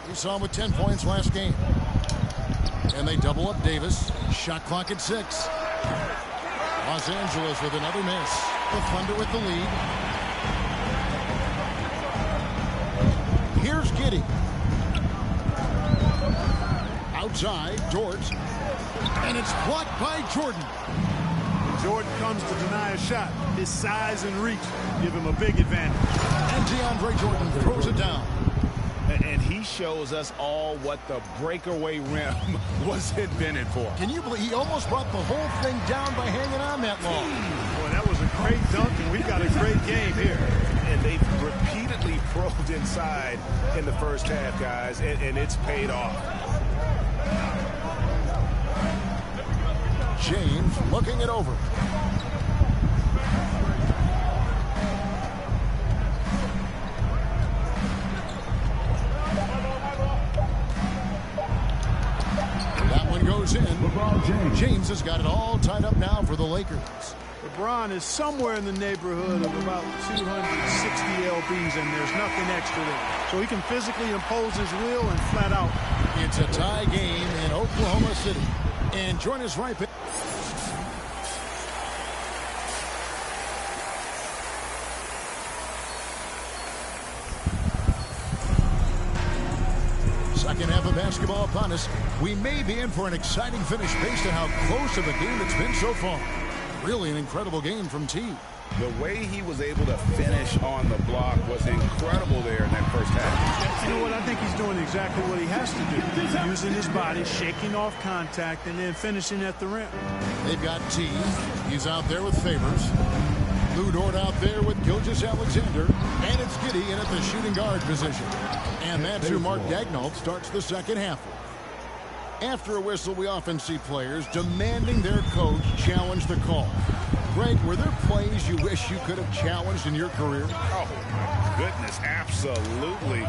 We saw him with 10 points last game. And they double up Davis. Shot clock at 6. Los Angeles with another miss. The Thunder with the lead. Here's Giddey. Outside, Dort. And it's blocked by Jordan.
Jordan comes to deny a shot. His size and reach give him a big advantage.
And DeAndre Jordan throws it down.
And he shows us all what the breakaway rim was invented for.
Can you believe he almost brought the whole thing down by hanging on that long?
Boy, that was a great dunk, and we've got a great game here.
And they've repeatedly probed inside in the first half, guys, and it's paid off.
James looking it over. That one goes goes in. James has got it all tied up now for the Lakers.
LeBron is somewhere in the neighborhood of about 260 lbs, and there's nothing extra there. So he can physically impose his will and flat out.
It's a tie game in Oklahoma City. And join us right back. Second half of basketball upon us. We may be in for an exciting finish based on how close of a game it's been so far. Really an incredible game from T.
The way he was able to finish on the block was incredible there in that first half.
You know what? I think he's doing exactly what he has to do. Using his body, shaking off contact, and then finishing at the rim.
They've got T. He's out there with Favors. Lou Dort out there with Gilgeous-Alexander. And it's Giddey in at the shooting guard position. And that's who Mark Daigneault starts the second half with. After a whistle, we often see players demanding their coach challenge the call. Greg, were there plays you wish you could have challenged in your career?
Oh, my goodness, absolutely.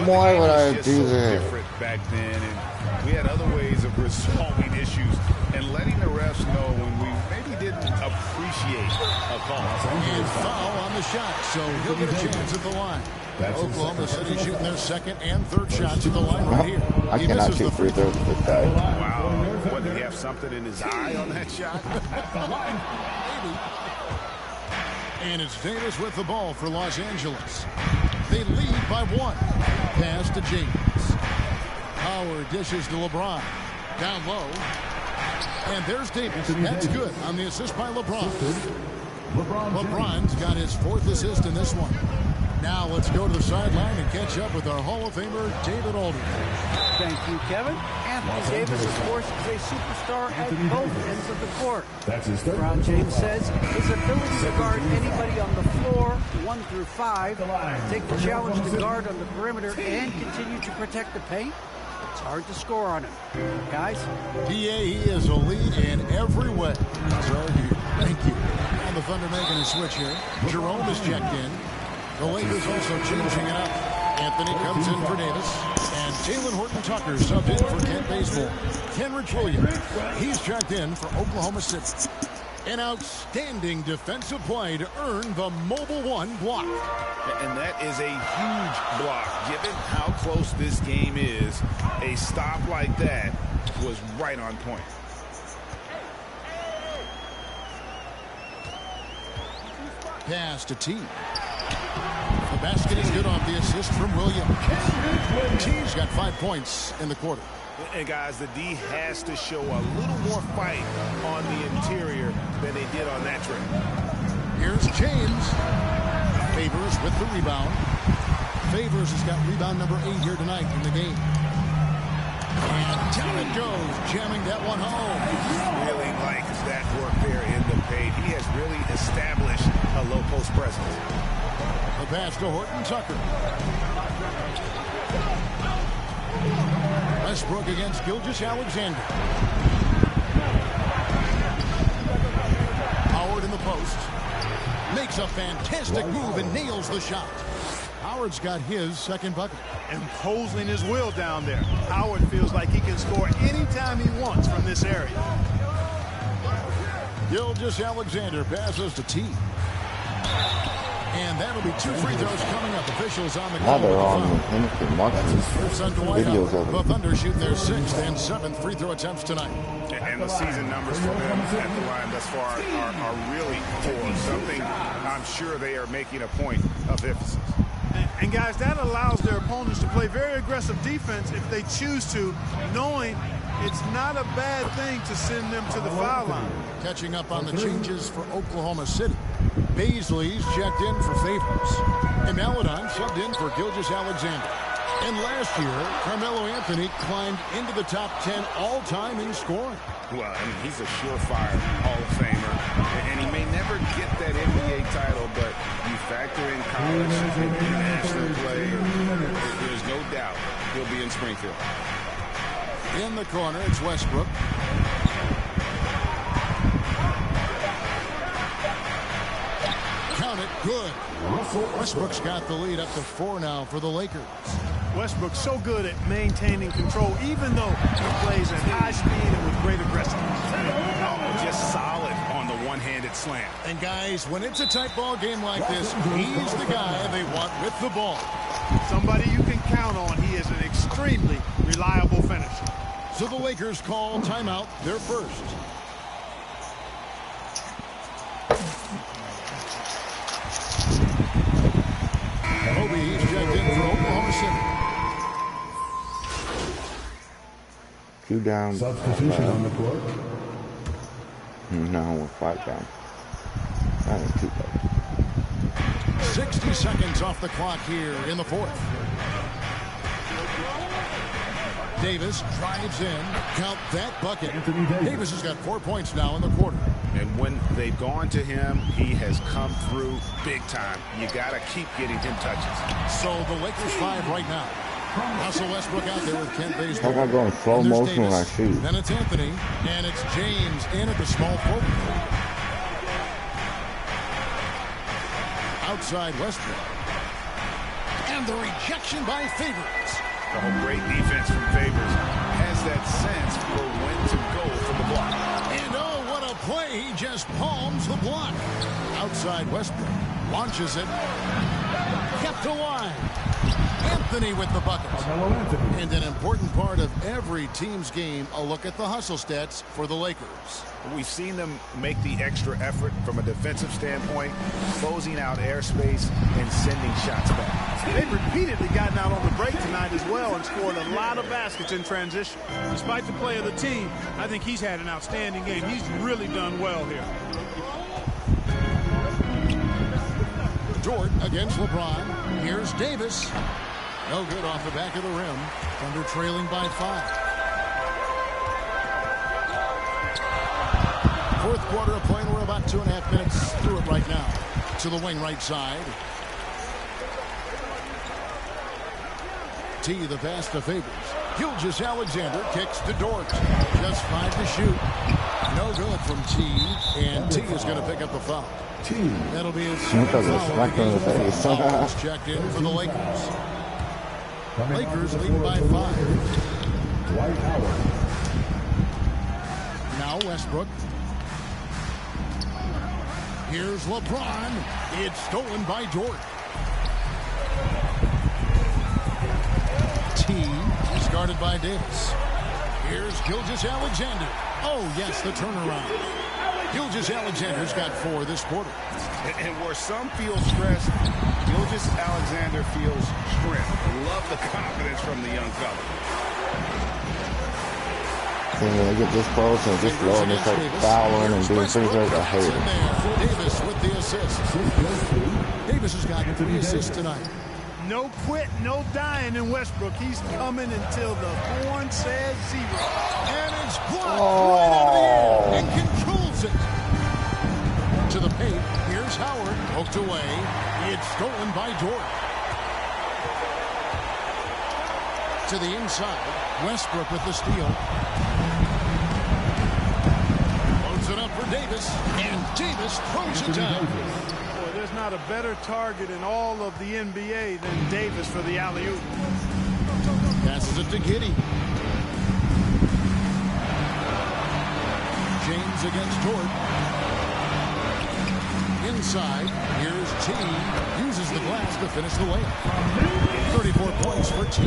Why would I do
so
that?
Different back then, and we had other ways of resolving issues and letting the refs know when we maybe didn't appreciate a call.
And foul on the shot, so he'll get a chance at the line. Oklahoma City shooting their second and third shots at the line right here.
I cannot shoot free throws with this guy.
Wow. What, did he have something in his eye on that shot?
Maybe. And it's Davis with the ball for Los Angeles. They lead by 1. Pass to James. Howard dishes to LeBron. Down low. And there's Davis. That's good on the assist by LeBron. LeBron's got his 4th assist in this one. Now let's go to the sideline and catch up with our Hall of Famer, David Aldridge.
Thank you, Kevin. Anthony Davis, of course, is a superstar at both ends of the court. LeBron James says his ability to guard anybody on the floor, 1 through 5, take the challenge to guard on the perimeter, and continue to protect the paint, it's hard to score on him. Guys?
He is a lead in every way. Thank you. And the Thunder making a switch here. Jerome is checked in. The Lakers also changing it up. Anthony comes in for Davis. And Jalen Horton-Tucker subbed in for Kent Bazemore. Kenrich Williams, he's checked in for Oklahoma City. An outstanding defensive play to earn the Mobile One block.
And that is a huge block. Given how close this game is, a stop like that was right on point.
Pass to T. The basket is good off the assist from Williams. T's got 5 points in the quarter.
And guys, the D has to show a little more fight on the interior than they did on that trip.
Here's James. Favors with the rebound. Favors has got rebound number 8 here tonight in the game. And down it goes, jamming that one home.
Really likes that work there in the paint. He has really established a low post presence.
The pass to Horton-Tucker. Westbrook against Gilgeous-Alexander. Howard in the post. Makes a fantastic move and nails the shot. Howard's got his second bucket.
Imposing his will down there. Howard feels like he can score anytime he wants from this area.
Gilgeous-Alexander passes to T. And that'll be 2 free throws coming up. Officials on the
Now
call.
they're on and watching videos of
The
it.
Thunder shooting their 6th and 7th free throw attempts tonight.
And the season numbers for them at the line thus far are really poor. Something I'm sure they are making a point of emphasis.
And guys, that allows their opponents to play very aggressive defense if they choose to, knowing it's not a bad thing to send them to the foul line.
Catching up on the changes for Oklahoma City. Baisley's checked in for Favors. And Maladon subbed in for Gilgeous-Alexander. And last year, Carmelo Anthony climbed into the top 10 all-time in scoring.
Well, I mean, he's a surefire Hall of Famer. And he may never get that NBA title, but you factor in college and international play, there's no doubt he'll be in Springfield.
In the corner, it's Westbrook. Count it, good. Westbrook's got the lead up to 4 now for the Lakers.
Westbrook's so good at maintaining control, even though he plays at high speed and
slam.
And guys, when it's a tight ball game like this, he's the guy they want with the ball.
Somebody you can count on. He is an extremely reliable finisher.
So the Lakers call timeout, their first. Kobe, he's checked in for Oklahoma City.
2 down.
Substitution on the court.
No, we're 5 down. I ain't too bad.
60 seconds off the clock here in the fourth. Davis drives in. Count that bucket. Davis has got 4 points now in the quarter.
And when they've gone to him, he has come through big time. You got to keep getting him touches.
So the Lakers 5 right now. Russell Westbrook out there with Kent Bazemore.
How about going slow motion when I shoot?
Then it's Anthony, and it's James in at the small forward. Outside Westbrook. And the rejection by Favors.
Oh, great defense from Favors. Has that sense for when to go for the block.
And oh, what a play. He just palms the block. Outside Westbrook. Launches it. Kept alive. Anthony with the bucket. And an important part of every team's game, a look at the hustle stats for the Lakers.
We've seen them make the extra effort from a defensive standpoint, closing out airspace and sending shots back.
They've repeatedly gotten out on the break tonight as well and scored a lot of baskets in transition. Despite the play of the team, I think he's had an outstanding game. He's really done well here.
Dort against LeBron. Here's Davis. No good off the back of the rim. Thunder trailing by 5. Fourth quarter of play. We're about 2.5 minutes through it right now. To the wing right side. T, the pass to Favors. Gilgeous-Alexander kicks to Dort. Just 5 to shoot. No good from T. And T is going to pick up the foul. That'll be his second foul. Checked in for the Lakers. Lakers lead by 5. Now Westbrook. Here's LeBron. It's stolen by Dort. T is guarded by Davis. Here's Gilgeous-Alexander. Oh, yes, the turnaround. Gilgeous-Alexander's got 4 this quarter.
And where some feel stressed, Gilgeous-Alexander feels strength. Love the confidence from the young fella.
When they get this close and just low and they start fouling and doing free throws, I hate it.
Davis with the assist. Davis has got 3 assists tonight.
No quit, no dying in Westbrook. He's coming until the horn says 0.
And it's blocked right out of the air and controls it. To the paint, here's Howard, poked away. It's stolen by Dort. To the inside, Westbrook with the steal. Loads it up for Davis, and Davis throws it down.
Boy, there's not a better target in all of the NBA than Davis for the alley-oop.
Passes it to Giddey. James against Dort. Inside, here's T. Uses the glass to finish the layup. 34 points for T.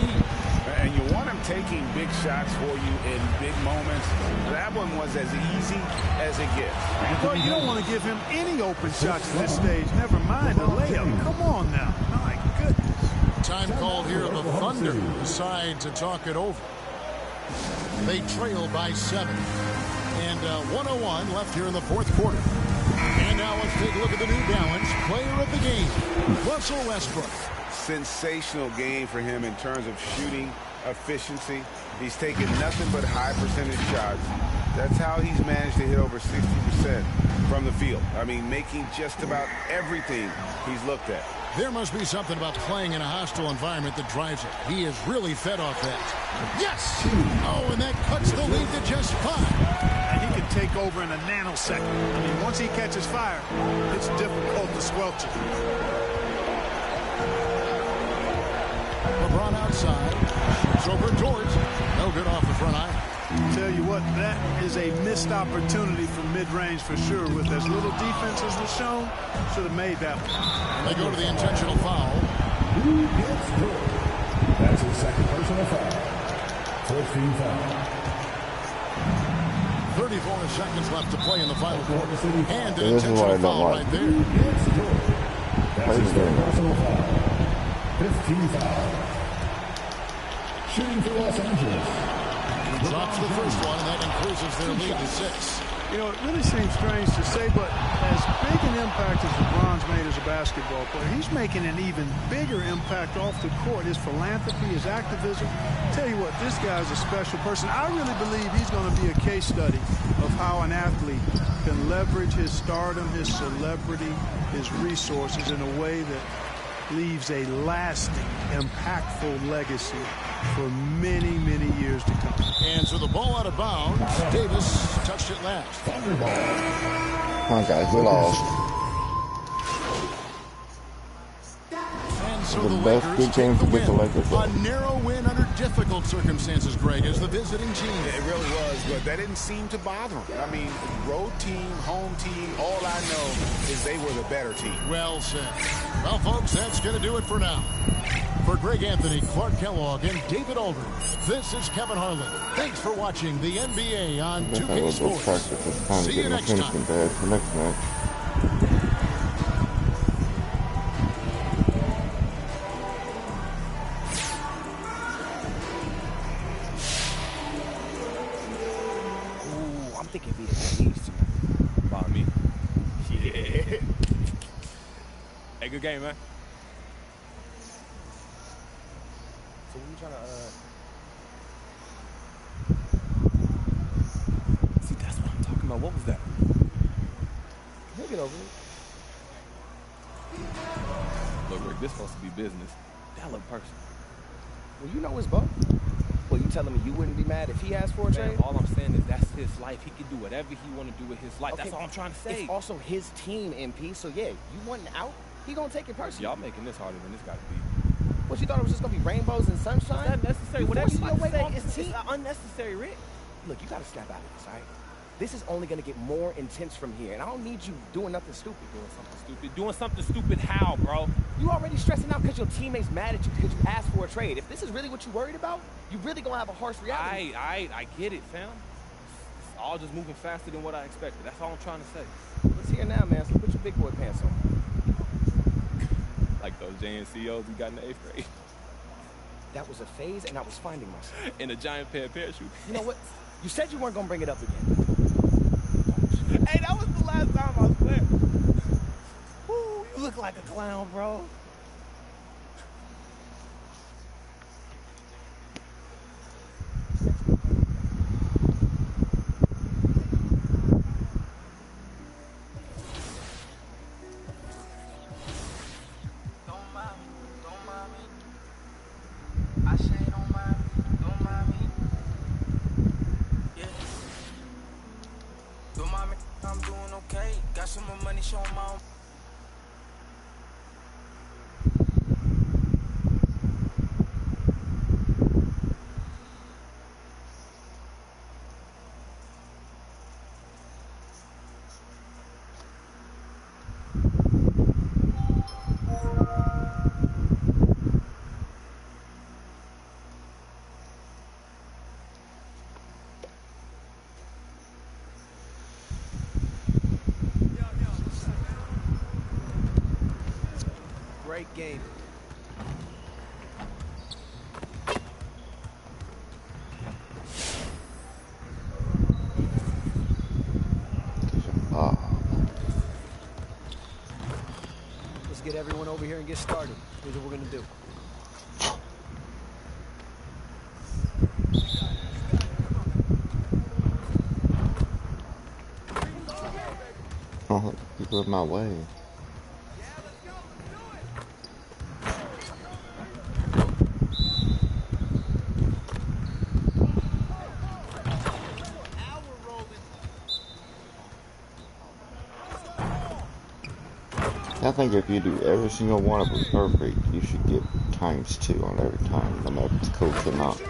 And you want him taking big shots for you in big moments. That one was as easy as it gets.
Well, you don't want to give him any open shots at this stage. Never mind a layup. Come on now. My goodness.
Time called here. The Thunder decide to talk it over. They trail by 7. And 1:01 left here in the fourth quarter. And now let's take a look at the New Balance player of the game, Russell Westbrook.
Sensational game for him in terms of shooting efficiency. He's taken nothing but high percentage shots. That's how he's managed to hit over 60% from the field. I mean, making just about everything he's looked at.
There must be something about playing in a hostile environment that drives it. He is really fed off that. Yes! Oh, and that cuts the lead to just 5.
And he can take over in a nanosecond. I mean, once he catches fire, it's difficult to squelch it.
LeBron outside. It's over Dort. No good off the front iron.
Tell you what, that is was a missed opportunity for mid-range for sure. With as little defense as was shown, should have made that one.
They go to the intentional foul.
That's his second personal foul. 14 foul.
34 seconds left to play in the final quarter. And an
This is what I
intentional
don't
foul
like.
right there.
That's his third personal foul. 15 foul. Shooting for Los Angeles.
He drops the first one, and that increases their lead to 6.
You know, it really seems strange to say, but as big an impact as LeBron's made as a basketball player, he's making an even bigger impact off the court. His philanthropy, his activism. Tell you what, this guy's a special person. I really believe he's going to be a case study of how an athlete can leverage his stardom, his celebrity, his resources in a way that leaves a lasting, impactful legacy for many, many years to come.
And so the ball out of bounds. Davis touched it last.
Come on, guys, we lost.
And so
The
the
best
Lakers
good game
take
to get the Lakers
a
up.
narrow win under difficult circumstances, Greg, as the visiting team.
It really was, but that didn't seem to bother them. I mean, road team, home team, all I know is they were the better team.
Well said. Well, folks, that's going to do it for now. For Greg Anthony, Clark Kellogg, and David Aldridge, this is Kevin Harlan. Thanks for watching the NBA on
I
2K
guess I will go practice
Sports.
this time to
See
get
you
my
next
finishing
time.
bad for next match.
Ooh, I'm thinking Vietnamese. By me. Yeah. Hey, good game, man. So what you trying to, See, that's what I'm talking about. What was that? He'll get over it. Look, Rick, this supposed to be business. That look personal.
Well, you know his boat. Well, you telling me you wouldn't be mad if he asked for a
Man,
trade?
all I'm saying is that's his life. He can do whatever he want to do with his life.
Okay,
That's all I'm trying to say.
It's also his team, MP. So yeah, you wanting out? He gonna take it personally.
Y'all making this harder than this got to be.
What, you thought it was just gonna be rainbows and sunshine?
Is that necessary?
You
Whatever you
forcing
about
your
to
way
say,
on his
it's
team.
unnecessary, Rick.
Look, you gotta snap out of this, all right? This is only gonna get more intense from here, and I don't need you doing nothing stupid.
Doing something stupid how, bro?
You already stressing out because your teammates mad at you because you asked for a trade. If this is really what you worried about, you really gonna have a harsh reality.
I get it, fam. It's all just moving faster than what I expected. That's all I'm trying to say.
Let's hear now, man. So put your big boy pants on.
Like those JNCOs we got in the 8th grade.
That was a phase, and I was finding myself.
In a giant pair of parachutes.
You know what? You said you weren't gonna bring it up again.
Hey, that was the last time I swear. Ooh, you look like a clown, bro.
I'm doing okay. Got some more money, show 'em all.
Great game. Let's get everyone over here and get started. Here's what we're gonna do.
Oh, you go my way. I think if you do every single one of them perfect, you should get ×2 on every time, no matter if it's coach or not.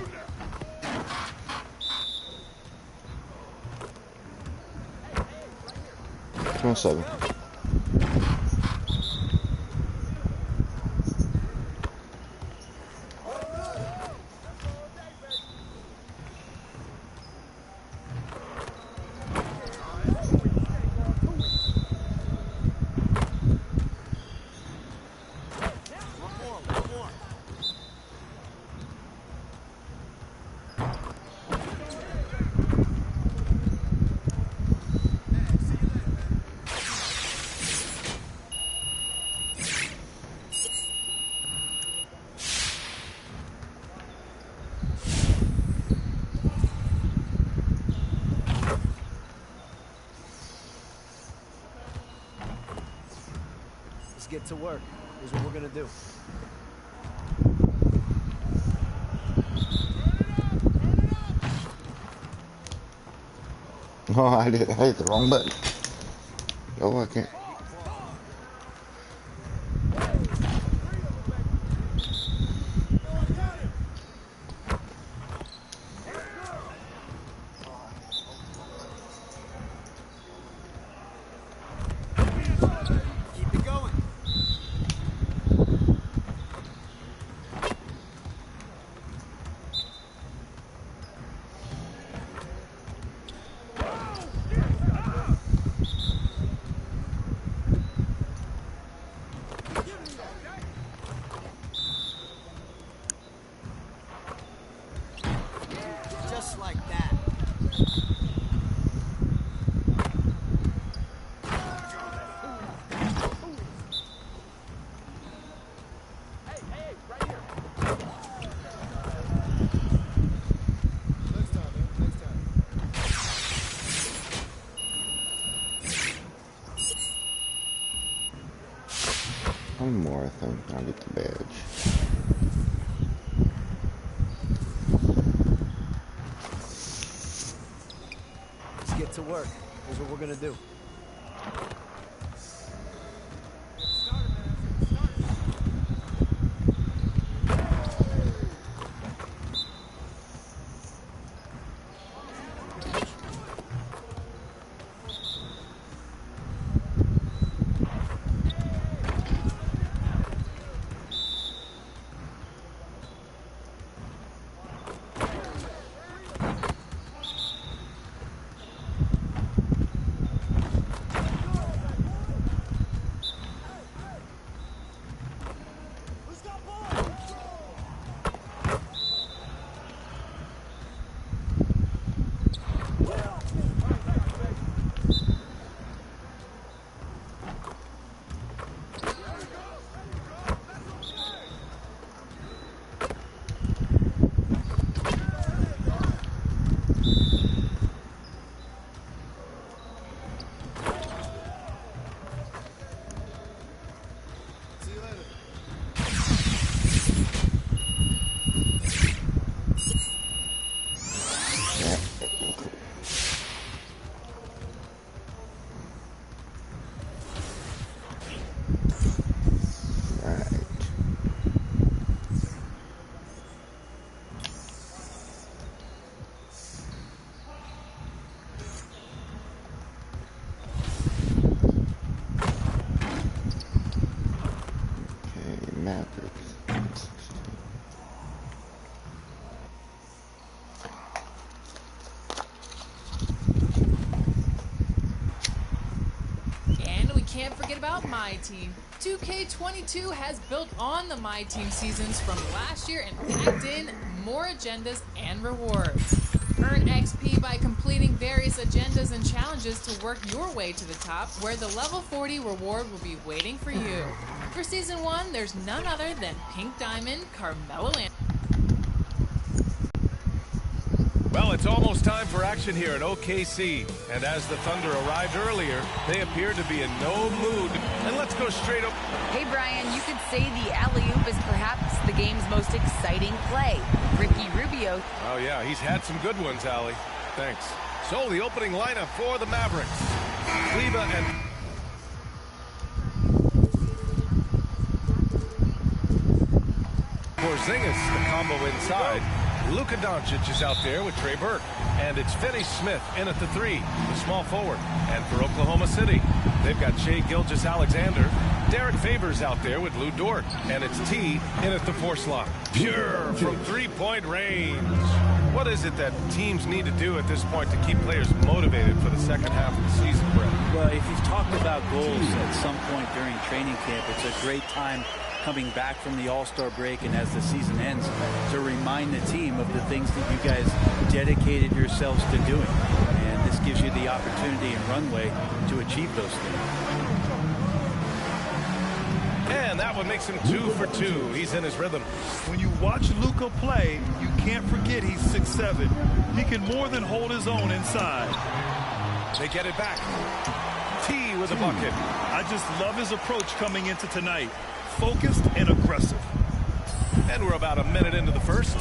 617.
Let's get to work. Here's what we're going to do.
Oh, I hit the wrong button. Oh, I can't.
Keep it going. Just like that.
One more, I think. I'll get the badge.
Let's get to work. Here's what we're going to do.
Can't forget about My Team. 2K22 has built on the My Team seasons from last year and packed in more agendas and rewards. Earn XP by completing various agendas and challenges to work your way to the top, where the level 40 reward will be waiting for you. For Season 1, there's none other than Pink Diamond, Carmelo Anthony.
Well, it's almost time for action here at OKC. And as the Thunder arrived earlier, they appeared to be in no mood. And let's go straight up.
Hey, Brian, you could say the alley-oop is perhaps the game's most exciting play. Ricky Rubio.
Oh, yeah, he's had some good ones, Allie. Thanks. So, the opening lineup for the Mavericks. Kleber and... Porzingis, the combo inside. Luka Doncic is out there with Trey Burke. And it's Finney Smith in at the 3, the small forward. And for Oklahoma City, they've got Shai Gilgeous-Alexander. Derek Favors out there with Lou Dort. And it's T in at the 4 slot. Pure from three-point range. What is it that teams need to do at this point to keep players motivated for the second half of the season, Brett?
Well, if you've talked about goals at some point during training camp, it's a great time coming back from the All-Star break and as the season ends to remind the team of the things that you guys dedicated yourselves to doing. And this gives you the opportunity and runway to achieve those things.
And that one makes him 2 for 2. He's in his rhythm.
When you watch Luka play, you can't forget he's 6'7". He can more than hold his own inside.
They get it back. T with a bucket.
I just love his approach coming into tonight. Focused and aggressive.
And we're about a minute into the first.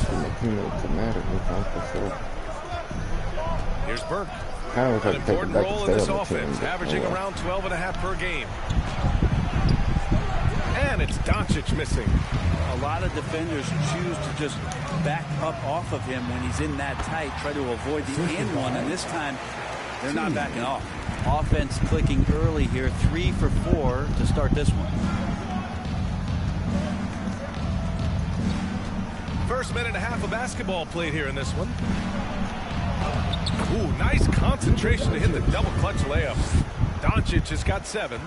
Here's Burke. An important role in this offense, averaging around 12.5 per game. And it's Doncic missing.
A lot of defenders choose to just back up off of him when he's in that tight, try to avoid the and one, and this time they're not backing off. Offense clicking early here, 3 for 4 to start this one.
First minute and a half of basketball played here in this one. Ooh, nice concentration to hit the double clutch layup. Doncic has got 7.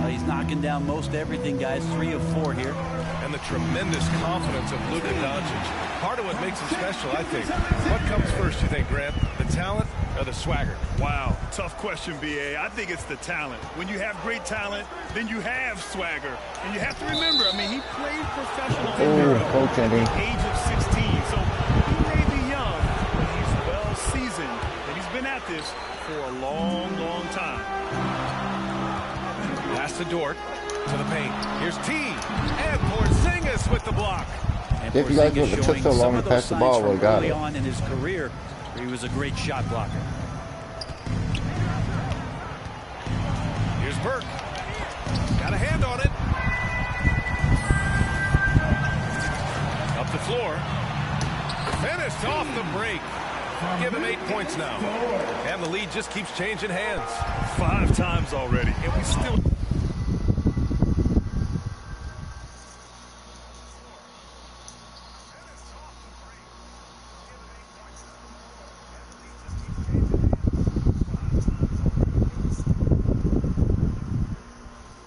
He's knocking down most everything, guys. 3 of 4 here.
And the tremendous confidence of Luka Doncic. Part of what makes him special, I think. What comes first, you think, Grant? The talent or the swagger?
Wow, tough question, B.A. I think it's the talent. When you have great talent, then you have swagger. And you have to remember, I mean, he played professional at the age of 16. So he may be young, but he's well seasoned. And he's been at this for a long, long time.
Pass to Dort, to the paint. Here's T. And Porzingis with the block.
And
if you guys would have took so long to pass the ball, we got it.
Early on in his career, he was a great shot blocker.
Here's Burke. Got a hand on it. Up the floor. Finished off the break. Give him 8 points now. And the lead just keeps changing hands.
5 times already, and we still...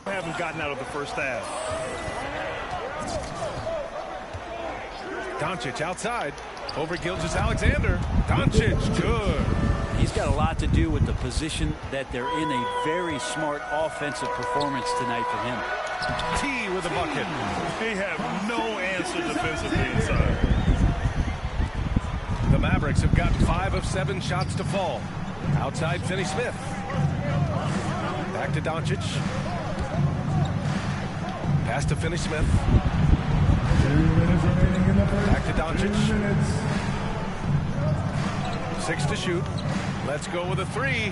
haven't gotten out of the first half.
Doncic outside. Over Gilgeous-Alexander. Doncic, good.
He's got a lot to do with the position that they're in. A very smart offensive performance tonight for him.
T with a bucket.
They have no answer defensively inside.
The Mavericks have gotten 5 of 7 shots to fall. Outside Finney Smith. Back to Doncic. Pass to Finney Smith. Back to Doncic. 6 to shoot. Let's go with a 3.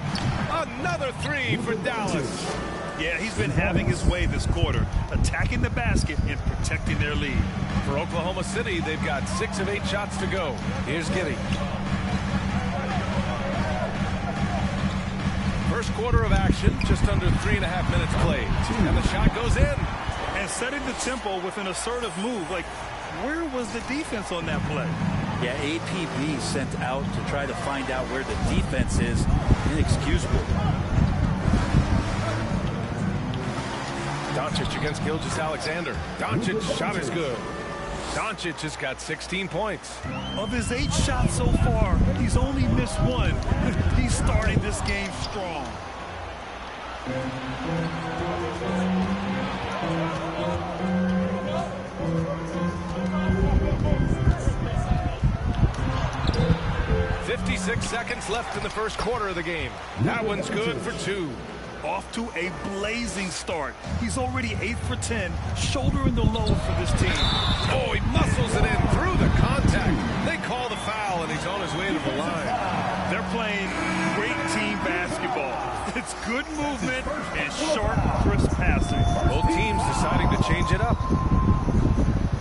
Another 3 for Dallas.
Yeah, he's been having his way this quarter, attacking the basket and protecting their lead.
For Oklahoma City, they've got 6 of 8 shots to go. Here's Giddey. First quarter of action, just under 3.5 minutes played. And the shot goes in.
And setting the tempo with an assertive move. Like, where was the defense on that play?
Yeah, APB sent out to try to find out where the defense is. Inexcusable.
Doncic against Gilgeous-Alexander. Doncic shot is good. Doncic has got 16 points.
Of his 8 shots so far, he's only missed 1. He's starting this game strong.
.56 seconds left in the first quarter of the game. That one's good for 2.
Off to a blazing start. He's already 8 for 10, shouldering the load for this team.
Oh, he muscles it in through the contact. They call the foul, and he's on his way to the line.
They're playing great team basketball. It's good movement and sharp, crisp passing.
Both teams deciding to change it up.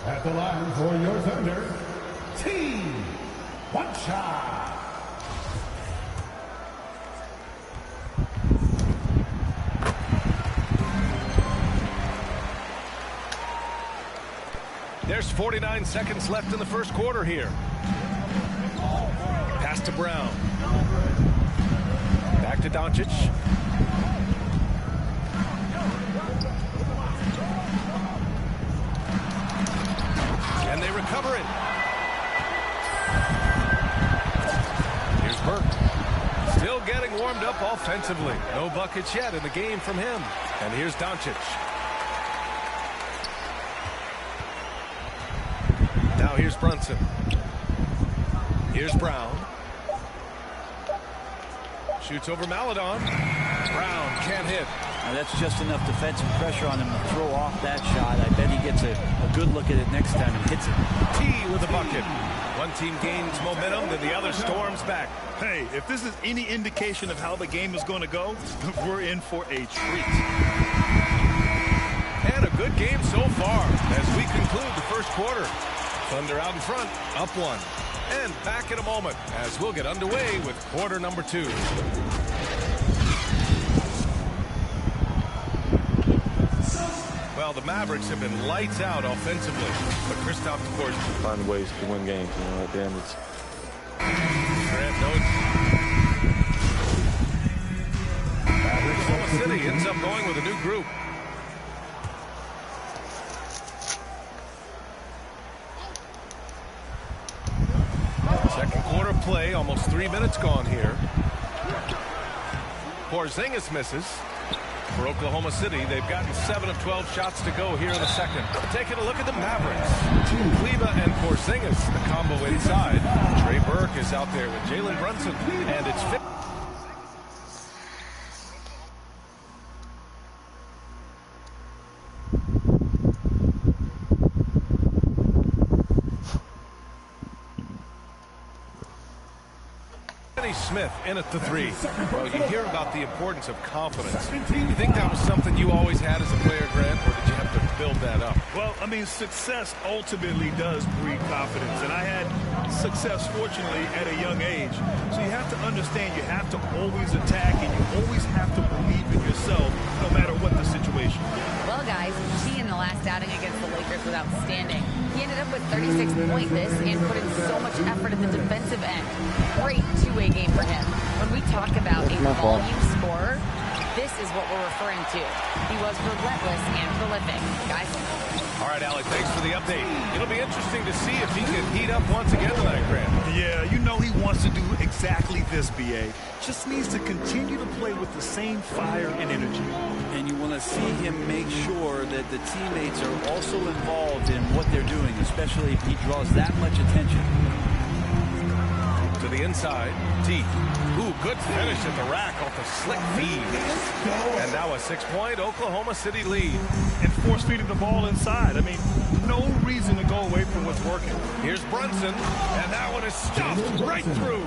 At the line for your Thunder, T. One shot.
There's 49 seconds left in the first quarter here. Pass to Brown. Back to Doncic. And they recover it. Here's Burke. Still getting warmed up offensively. No buckets yet in the game from him. And here's Doncic. Now here's Brunson. Here's Brown. Shoots over Maledon. Brown can't hit.
Now that's just enough defensive pressure on him to throw off that shot. I bet he gets a good look at it next time and hits it.
T with a bucket. One team gains momentum, then the other storms back.
Hey, if this is any indication of how the game is going to go, we're in for a treat.
And a good game so far as we conclude the first quarter. Thunder out in front, up one. And back in a moment as we'll get underway with quarter number 2. Well, the Mavericks have been lights out offensively, but Kristaps Porzingis
find ways to win games. You know, at the end, it's
Grant notes. Oklahoma City ends up going with a new group. Second quarter play, almost 3 minutes gone here. Porzingis misses. For Oklahoma City, they've gotten 7 of 12 shots to go here in the second. Taking a look at the Mavericks. Kleber and Porzingis, the combo inside. Trey Burke is out there with Jalen Brunson, and it's fit. Smith in at the 3. Well, you hear about the importance of confidence. You think that was something you always had as a player, Grant, or did you have to build that up?
Well, I mean, success ultimately does breed confidence, and I had success, fortunately, at a young age. So you have to understand you have to always attack, and you always have to believe in yourself, no matter what the situation.
Well, guys, T in the last outing against the Lakers was outstanding. He ended up with 36 points and put in so much effort at the defensive end. Great two-way game for him. When we talk about a volume scorer, this is what we're referring to. He was relentless and prolific. Guys?
All right, Alec, thanks for the update. It'll be interesting to see if he can heat up once again tonight, Grant.
Yeah, you know he wants to do exactly this, B.A. Just needs to continue to play with the same fire and energy.
And you want to see him make sure that the teammates are also involved in what they're doing, especially if he draws that much attention.
To the inside, T. Ooh, good finish at the rack off the slick feed. And now a 6-point Oklahoma City lead.
And force-feeding the ball inside. I mean, no reason to go away from what's working.
Here's Brunson, and that one is stuffed right through.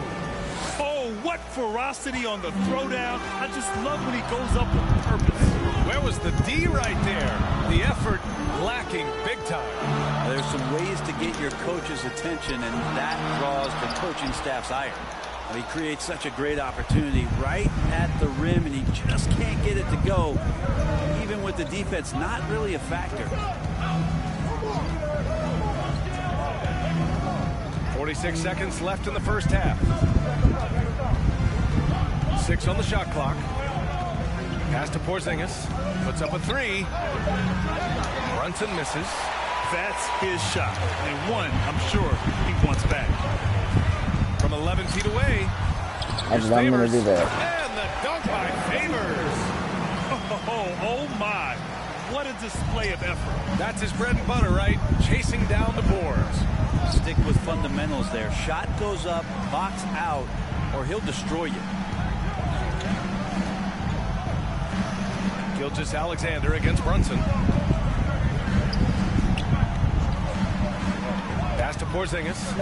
Oh, what ferocity on the throwdown. I just love when he goes up with purpose.
Where was the D right there? The effort lacking big time.
There's some ways to get your coach's attention, and that draws the coaching staff's ire. He creates such a great opportunity right at the rim, and he just can't get it to go, even with the defense not really a factor.
46 seconds left in the first half. 6 on the shot clock. Pass to Porzingis. Puts up a 3. Brunson misses.
That's his shot. And one, I'm sure, he wants back.
From 11 feet away.
I'm going to do that.
And the dunk by Favors.
Oh my. What a display of effort.
That's his bread and butter, right? Chasing down the boards.
Stick with fundamentals there. Shot goes up, box out, or he'll destroy you.
Gilgeous-Alexander against Brunson. Pass to Porzingis.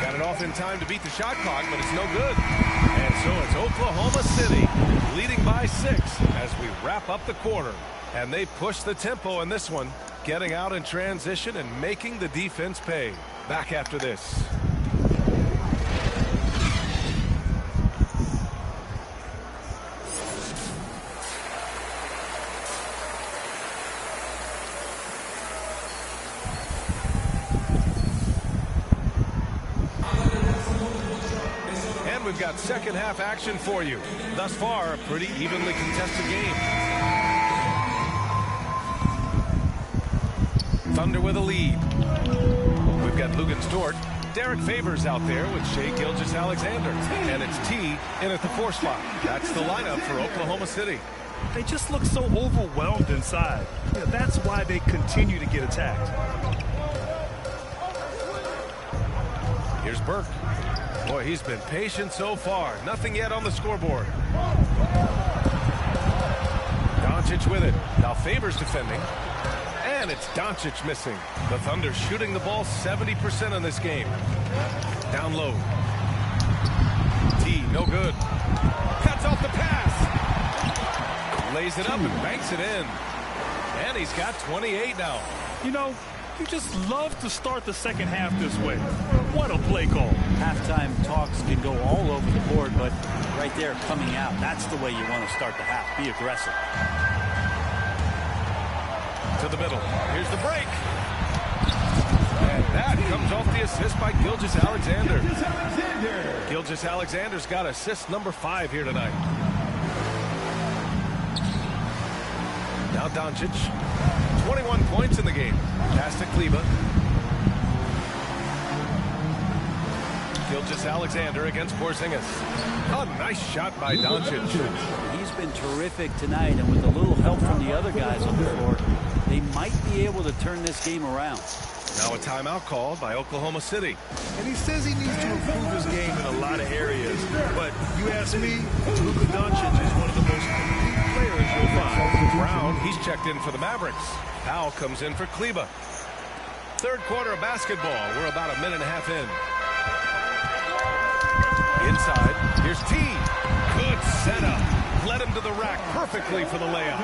Got it off in time to beat the shot clock, but it's no good. And so it's Oklahoma City leading by 6 as we wrap up the quarter. And they push the tempo in this one. getting out in transition and making the defense pay. Back after this. We've got second half action for you. Thus far, a pretty evenly contested game. Thunder with a lead. We've got Luguentz Dort. Derek Favors out there with Shai Gilgeous-Alexander. And it's T in at the 4 spot. That's the lineup for Oklahoma City.
They just look so overwhelmed inside. Yeah, that's why they continue to get attacked.
Here's Burke. Boy, he's been patient so far. Nothing yet on the scoreboard. Doncic with it. Now Favors defending. And it's Doncic missing. The Thunder shooting the ball 70% in this game. Down low. T, no good. Cuts off the pass. Lays it up and banks it in. And he's got 28 now.
You know, you just love to start the second half this way. What a play call.
Halftime talks can go all over the board, but right there coming out, that's the way you want to start the half. Be aggressive.
To the middle. Here's the break. And that comes off the assist by Gilgeous-Alexander. Gilgeous-Alexander's got assist number 5 here tonight. Now Doncic. 21 points in the game. Pass to Kleber. Gilgeous-Alexander against Porzingis. A nice shot by Doncic.
He's been terrific tonight, and with a little help from the other guys on the floor, they might be able to turn this game around.
Now a timeout called by Oklahoma City.
And he says he needs to improve his game in a lot of areas. But you ask me, Luka Doncic is one of the most complete players you'll find.
Brown, he's checked in for the Mavericks. Powell comes in for Kleber. Third quarter of basketball. We're about a minute and a half in. Inside, here's T. Good setup. Led him to the rack perfectly for the layup.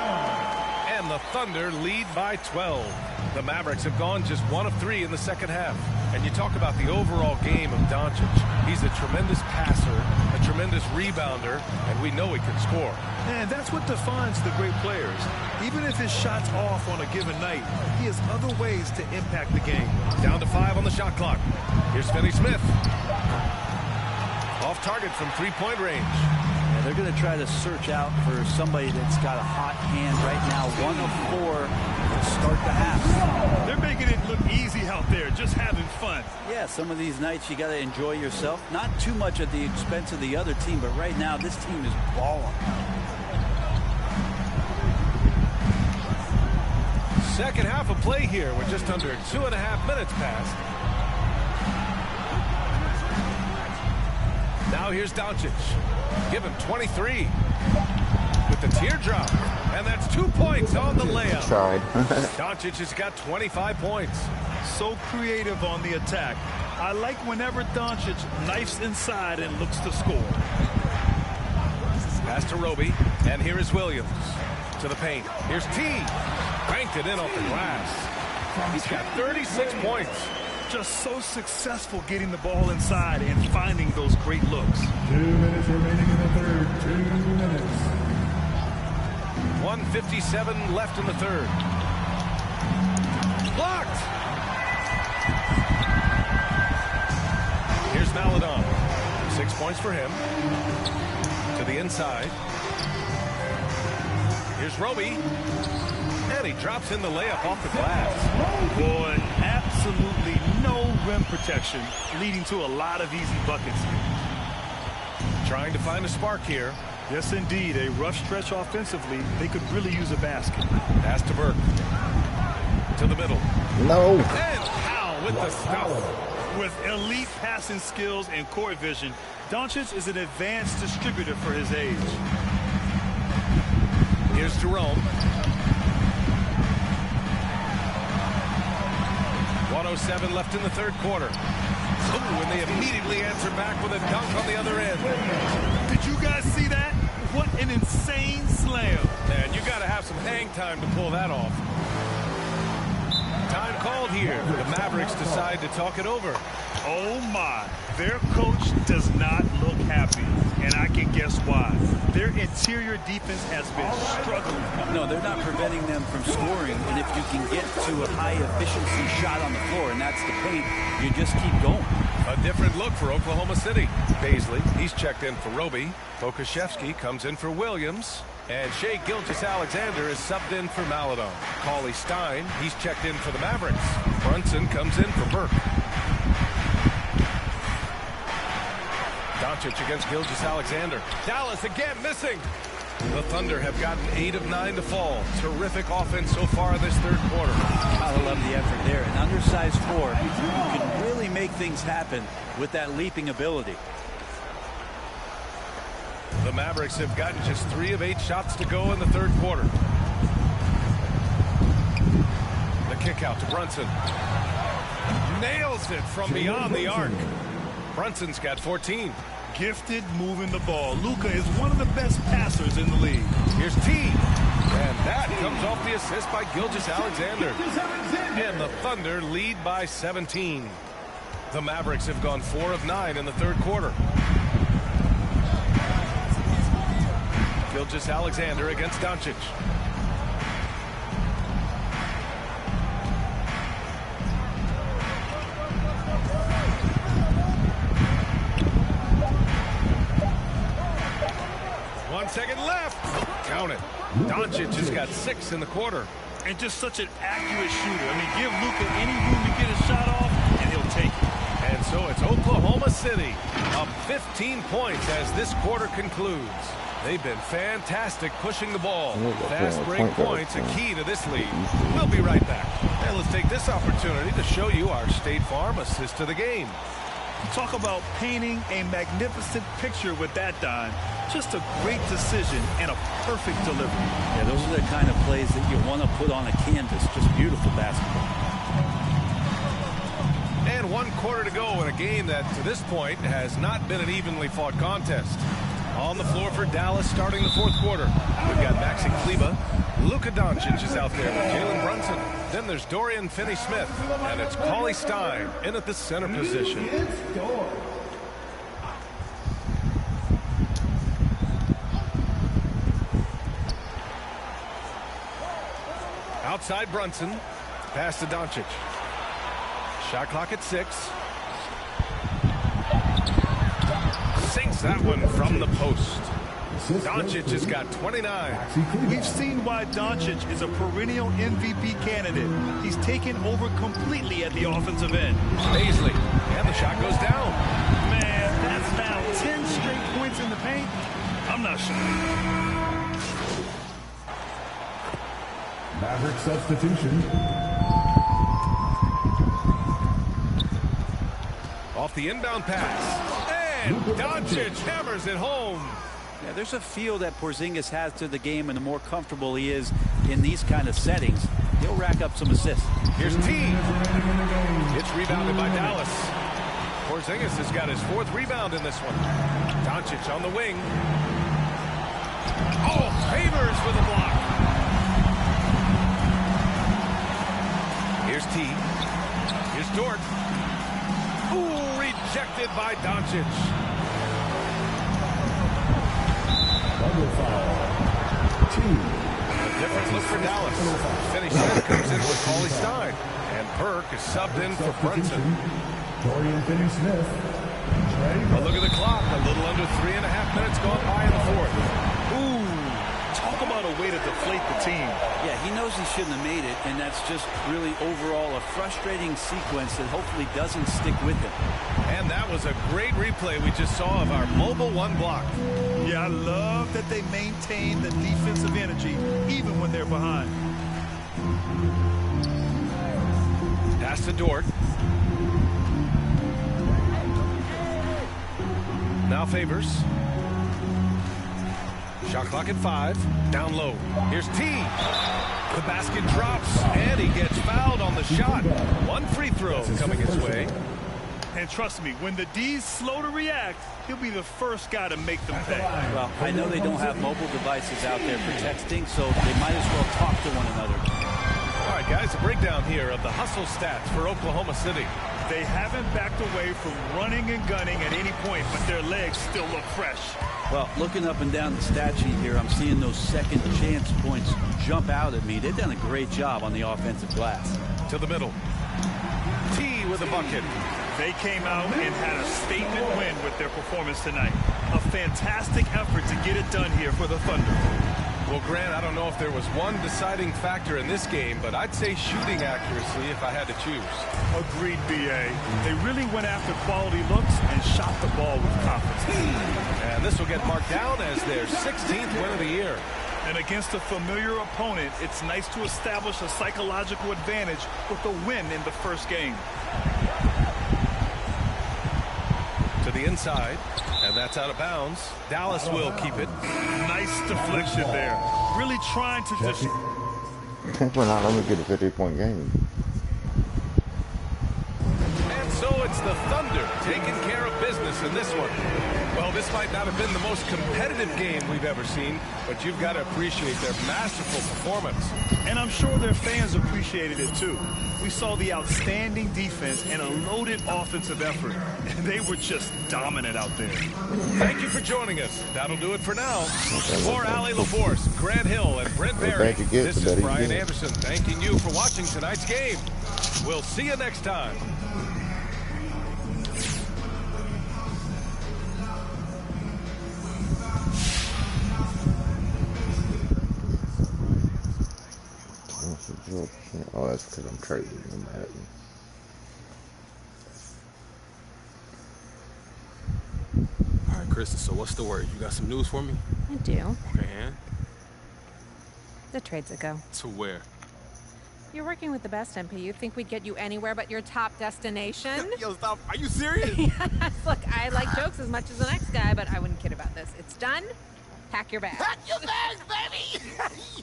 And the Thunder lead by 12. The Mavericks have gone just 1 of 3 in the second half. And you talk about the overall game of Doncic. He's a tremendous passer, a tremendous rebounder, and we know he can score.
And that's what defines the great players. Even if his shot's off on a given night, he has other ways to impact the game.
Down to 5 on the shot clock. Here's Finney-Smith. Off target from 3-point range.
Yeah, they're going to try to search out for somebody that's got a hot hand right now. 1 of 4 to start the half.
They're making it look easy out there, just having fun.
Yeah, some of these nights you got to enjoy yourself. Not too much at the expense of the other team, but right now this team is balling.
Second half of play here with just under 2.5 minutes passed. Now here's Doncic. Give him 23 with the teardrop. And that's 2 points on the layup.
Tried.
Doncic has got 25 points.
So creative on the attack. I like whenever Doncic knifes inside and looks to score.
Pass to Roby. And here is Williams. To the paint. Here's T. Banked it in off the glass. He's got 36 points.
Just so successful getting the ball inside and finding those great looks.
2 minutes remaining in the third. 2 minutes.
1:57 left in the third. Blocked. Here's Maledon. 6 points for him. To the inside. Here's Roby. And he drops in the layup off the glass.
Boy, absolutely no rim protection, leading to a lot of easy buckets.
Trying to find a spark here.
Yes, indeed. A rough stretch offensively. They could really use a basket.
Pass to Burke. To the middle.
No.
And Powell with the stuff.
With elite passing skills and court vision, Doncic is an advanced distributor for his age.
Here's Jerome. 1:07 left in the third quarter. Ooh, and they immediately answer back with a dunk on the other end.
Did you guys see that? What an insane slam.
Man, you got to have some hang time to pull that off. called here. The Mavericks decide to talk it over.
Oh, my. Their coach does not look happy, and I can guess why. Their interior defense has been struggling.
No, they're not preventing them from scoring, and if you can get to a high-efficiency shot on the floor, and that's the paint, you just keep going.
A different look for Oklahoma City. Baisley, he's checked in for Roby. Pokashevsky comes in for Williams. And Shai Gilgeous-Alexander is subbed in for Maledon. Cauley Stein, he's checked in for the Mavericks. Brunson comes in for Burke. Doncic against Gilgeous-Alexander. Dallas again missing. The Thunder have gotten 8 of 9 to fall. Terrific offense so far in this third quarter.
I love the effort there. An undersized 4, you can really make things happen with that leaping ability.
The Mavericks have gotten just 3 of 8 shots to go in the third quarter. The kick out to Brunson. Nails it from beyond the arc. Brunson's got 14.
Gifted moving the ball. Luka is one of the best passers in the league.
Here's T. And that comes off the assist by Gilgeous-Alexander. And the Thunder lead by 17. The Mavericks have gone 4 of 9 in the third quarter. Gilgeous-Alexander against Doncic. One second left. Count it. Doncic has got 6 in the quarter.
And just such an accurate shooter. I mean, give Luka any room to get his shot off, and he'll take it.
And so it's Oklahoma City up 15 points as this quarter concludes. They've been fantastic pushing the ball. Fast break points a key to this lead. We'll be right back. And let's take this opportunity to show you our State Farm assist to the game.
Talk about painting a magnificent picture with that dime. Just a great decision and a perfect delivery.
Yeah, those are the kind of plays that you want to put on a canvas. Just beautiful basketball.
And 1 quarter to go in a game that, to this point, has not been an evenly fought contest. On the floor for Dallas starting the fourth quarter. We've got Maxi Kleber. Luka Doncic is out there with Jalen Brunson. Then there's Dorian Finney-Smith. And it's Cauley Stein in at the center position. Outside Brunson. Pass to Doncic. Shot clock at 6. Sinks that one from the post. Doncic has got 29.
We've seen why Doncic is a perennial MVP candidate. He's taken over completely at the offensive end.
Baisley, and the shot goes down.
Man, that's now 10 straight points in the paint. I'm not sure.
Maverick substitution.
Off the inbound pass. And Doncic hammers it home.
Yeah, there's a feel that Porzingis has to the game, and the more comfortable he is in these kind of settings, he'll rack up some assists.
Here's T. It's rebounded by Dallas. Porzingis has got his 4th rebound in this one. Doncic on the wing. Oh, Favors for the block. Here's T. Here's Dort. Ooh, rejected by Doncic.
Double foul. 2.
A different look for Dallas. Finney-Smith comes in with Cauley Stein. And Burke is subbed in for Brunson.
Dorian Finney-Smith.
A look at the clock. A little under 3.5 minutes gone by in the fourth.
Ooh, talk about a way to deflate the team.
Yeah, he knows he shouldn't have made it, and that's just really overall a frustrating sequence that hopefully doesn't stick with him.
And that was a great replay we just saw of our mobile 1 block.
Yeah, I love that they maintain the defensive energy even when they're behind.
Pass to Dort. Now Favors. Shot clock at 5. Down low. Here's T. The basket drops, and he gets fouled on the shot. 1 free throw coming his way.
And trust me, when the D's slow to react, he'll be the first guy to make them pay.
Well, I know they don't have mobile devices out there for texting, so they might as well talk to one another.
All right, right, guys, a breakdown here of the hustle stats for Oklahoma City.
They haven't backed away from running and gunning at any point, but their legs still look fresh.
Well, looking up and down the stat sheet here, I'm seeing those second chance points jump out at me. They've done a great job on the offensive glass.
To the middle. T with a bucket.
They came out and had a statement win with their performance tonight. A fantastic effort to get it done here for the Thunder.
Well, Grant, I don't know if there was one deciding factor in this game, but I'd say shooting accuracy if I had to choose.
Agreed, B.A. They really went after quality looks and shot the ball with confidence.
And this will get marked down as their 16th win of the year.
And against a familiar opponent, it's nice to establish a psychological advantage with a win in the first game.
To the inside, and that's out of bounds. Dallas will keep it.
Nice deflection there. Really trying to just...
Well, now let me get a 50-point game.
And so it's the Thunder taking care of business in this one. Well, this might not have been the most competitive game we've ever seen, but you've got to appreciate their masterful performance.
And I'm sure their fans appreciated it too. We saw the outstanding defense and a loaded offensive effort, and they were just dominant out there.
Thank you for joining us. That'll do it for now. For Allie LaForce, Grant Hill, and Brent Berry, this is Brian Anderson thanking you for watching tonight's game. We'll see you next time.
Oh, that's because I'm trading in Manhattan.
All right, Kristen, so what's the word? You got some news for me?
I do.
Okay, and?
The trade's a go.
To where?
You're working with the best, MP. You'd think we'd get you anywhere but your top destination.
Yo, stop. Are you serious?
Yes. Look, I like jokes as much as the next guy, but I wouldn't kid about this. It's done. Pack your bags.
Pack your bags, baby!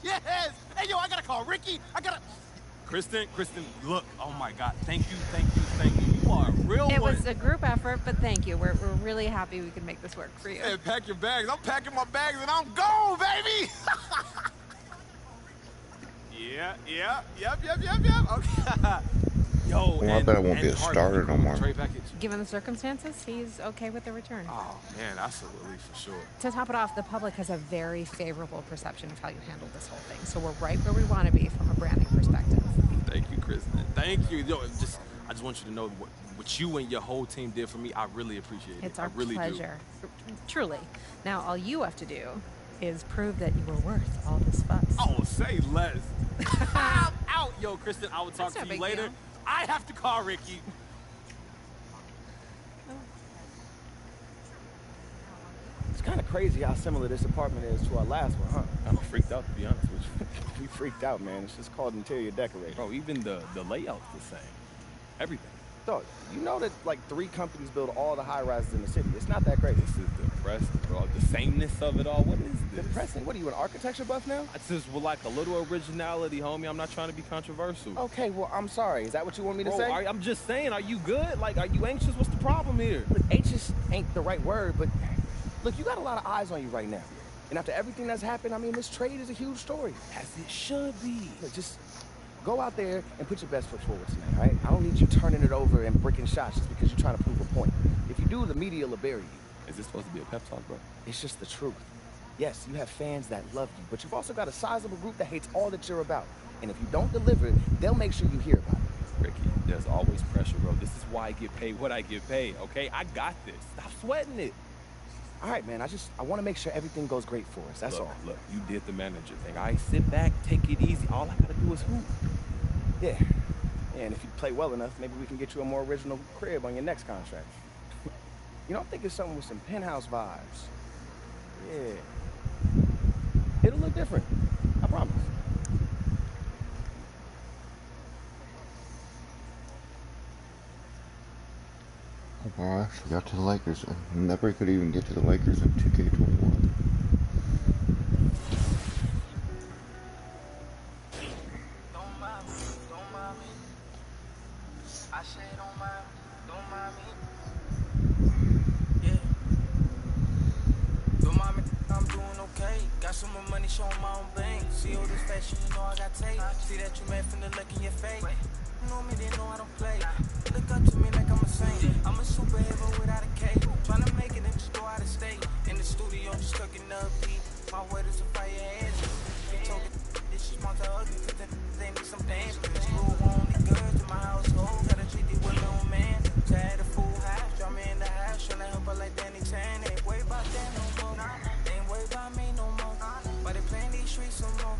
Yes! Hey, yo, I gotta call Ricky. Kristen, look. Oh, my God. Thank you. You are a real one.
It was a group effort, but thank you. We're really happy we could make this work for you.
Hey, pack your bags. I'm packing my bags and I'm gone, baby! Yep. Okay. Yo,
Well, I bet I won't be a starter no more.
Given the circumstances, he's okay with the return.
Oh, man, that's a relief for sure.
To top it off, the public has a very favorable perception of how you handled this whole thing. So we're right where we want to be from a branding perspective.
Thank you, Kristen. Thank you. Yo, I just want you to know what you and your whole team did for me. I really appreciate it.
It's our
really
pleasure. Truly. Now, all you have to do is prove that you were worth all this fuss.
Oh, say less. I'm out. Yo, Kristen, I will talk to you later.
Deal.
I have to call Ricky.
It's kind of crazy how similar this apartment is to our last one, huh?
I'm freaked out, to be honest with you.
We freaked out, man. It's just called interior decorating.
Bro, even the layout's the same. Everything.
Dog, you know that like 3 companies build all the high-rises in the city. It's not that crazy.
This is depressing, bro. The sameness of it all. What is this?
Depressing? What are you, an architecture buff now?
I just would like a little originality, homie. I'm not trying to be controversial.
Okay, well, I'm sorry. Is that what you want me to say?
I'm just saying, are you good? Like, are you anxious? What's the problem here?
Look, anxious ain't the right word, but look, you got a lot of eyes on you right now. And after everything that's happened, I mean, this trade is a huge story.
As it should be.
Look, just go out there and put your best foot forward tonight, all right? I don't need you turning it over and bricking shots just because you're trying to prove a point. If you do, the media will bury you.
Is this supposed to be a pep talk, bro?
It's just the truth. Yes, you have fans that love you, but you've also got a sizable group that hates all that you're about. And if you don't deliver, they'll make sure you hear about it.
Ricky, there's always pressure, bro. This is why I get paid what I get paid, okay? I got this. Stop sweating it.
All right, man, I want to make sure everything goes great for us. That's all.
Look, you did the manager thing. All right, sit back, take it easy. All I got to do is hoop.
Yeah, and if you play well enough, maybe we can get you a more original crib on your next contract. You know, I'm thinking something with some penthouse vibes. Yeah. It'll look different. I promise.
Oh, I actually got to the Lakers. I never could even get to the Lakers in 2K21.
Got some more money, showing my own bank. See all this fashion, you know I got tape. See that you mad from the look in your face. You know me, they know I don't play. Look up to me like I'm a saint. I'm a superhero without a cape. Tryna make it and just go out of state. In the studio, just cooking up beat. My word is a fire ass. They talking, this is my ugly. Cause they need some dance. Screw only girls in my household. Gotta treat these with little man. Tired of full house. Draw me in the house. Tryna help her like Danny Tan. Ain't worry about that no more. Ain't worry about me no more. But they playing these streets some more.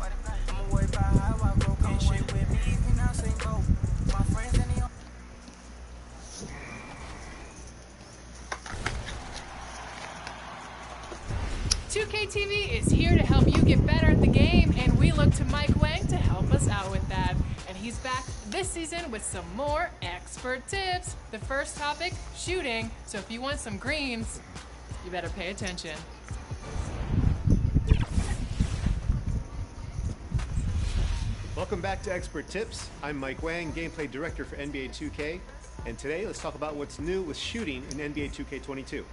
I'ma worry about how I grow. Can't shit with me even now say go. My friends and the
2K TV is here to help you get better at the game, and we look to Mike Wang to help us out with that. And he's back this season with some more expert tips. The first topic, shooting. So if you want some greens, you better pay attention.
Welcome back to Expert Tips. I'm Mike Wang, Gameplay Director for NBA 2K. And today, let's talk about what's new with shooting in NBA 2K22.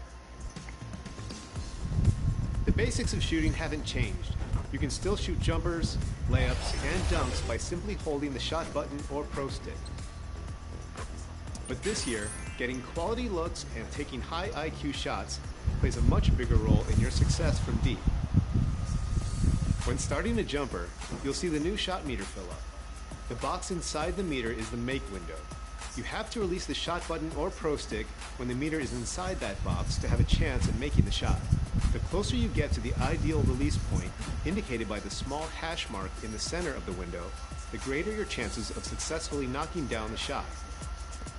The basics of shooting haven't changed. You can still shoot jumpers, layups, and dunks by simply holding the shot button or pro stick. But this year, getting quality looks and taking high IQ shots plays a much bigger role in your success from deep. When starting a jumper, you'll see the new shot meter fill up. The box inside the meter is the make window. You have to release the shot button or pro stick when the meter is inside that box to have a chance at making the shot. The closer you get to the ideal release point, indicated by the small hash mark in the center of the window, the greater your chances of successfully knocking down the shot.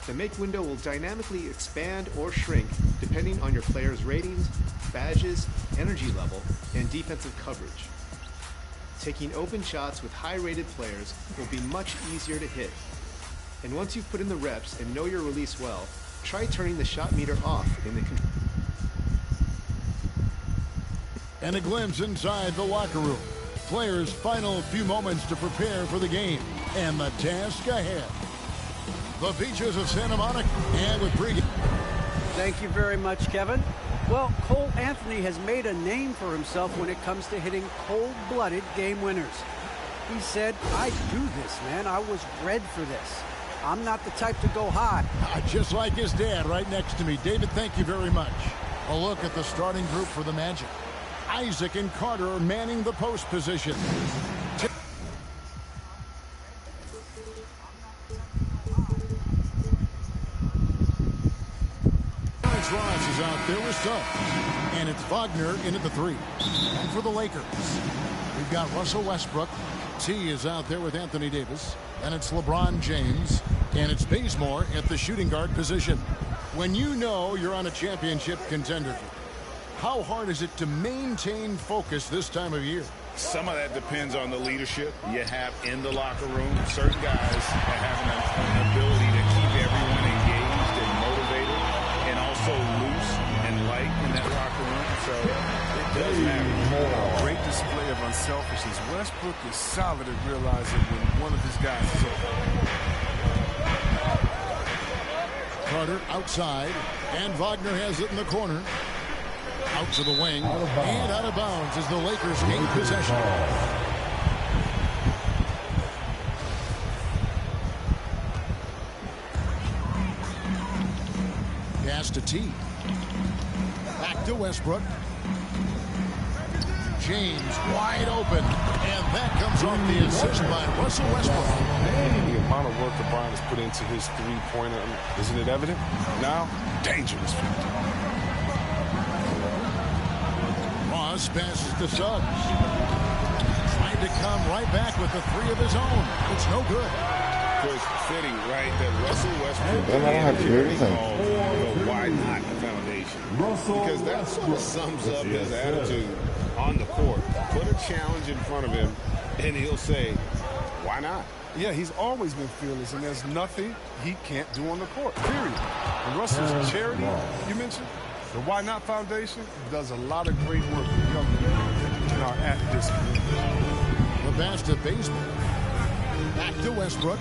The make window will dynamically expand or shrink depending on your player's ratings, badges, energy level, and defensive coverage. Taking open shots with high-rated players will be much easier to hit. And once you've put in the reps and know your release well, try turning the shot meter off in the control.
And a glimpse inside the locker room. Players' final few moments to prepare for the game and the task ahead. The beaches of Santa Monica and with pregame.
Thank you very much, Kevin. Well, Cole Anthony has made a name for himself when it comes to hitting cold-blooded game winners. He said, I do this, man. I was bred for this. I'm not the type to go high.
Just like his dad right next to me. David, thank you very much. A look at the starting group for the Magic. Isaac and Carter are manning the post position. Ross is out there with Suggs. And it's Wagner in at the 3. And for the Lakers, we've got Russell Westbrook. T is out there with Anthony Davis. And it's LeBron James. And it's Bazemore at the shooting guard position. When you know you're on a championship contender, how hard is it to maintain focus this time of year?
Some of that depends on the leadership you have in the locker room. Certain guys have an ability to keep everyone engaged and motivated and also loose and light in that locker room. So it does matter.
Great display of unselfishness. Westbrook is solid at realizing when one of his guys is open.
Carter outside, and Wagner has it in the corner. Out to the wing, and out of bounds as the Lakers gain possession. Pass to T. Back to Westbrook. James wide open, and that comes off the assist by Russell Westbrook.
The amount of work that Brian has put into his three-pointer, isn't it evident? Now, dangerous.
Ross passes to Suggs. Trying to come right back with the 3 of his own. It's no good.
It's fitting, right, that Russell Westbrook the why not foundation. Because that sort of sums up his attitude on the court. Put a challenge in front of him, and he'll say, why not?
Yeah, he's always been fearless, and there's nothing he can't do on the court, period. And Russell's a charity you mentioned. The Why Not Foundation does a lot of great work with young people in our at-risk community.
The pass to Bazemore. Back to Westbrook.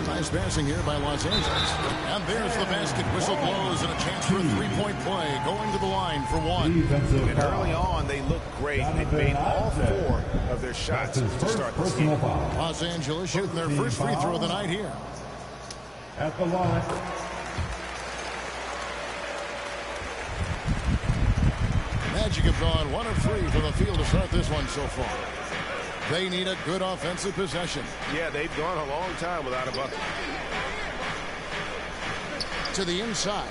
Nice passing here by Los Angeles. And there's the basket. Whistle blows and a chance for a three-point play. Going to the line for one.
And early on, they looked great. They made all 4 of their shots to start this game.
Los Angeles shooting their first free throw of the night here.
At the line.
Magic have gone 1 of 3 from the field to start this one so far. They need a good offensive possession.
Yeah, they've gone a long time without a bucket.
To the inside.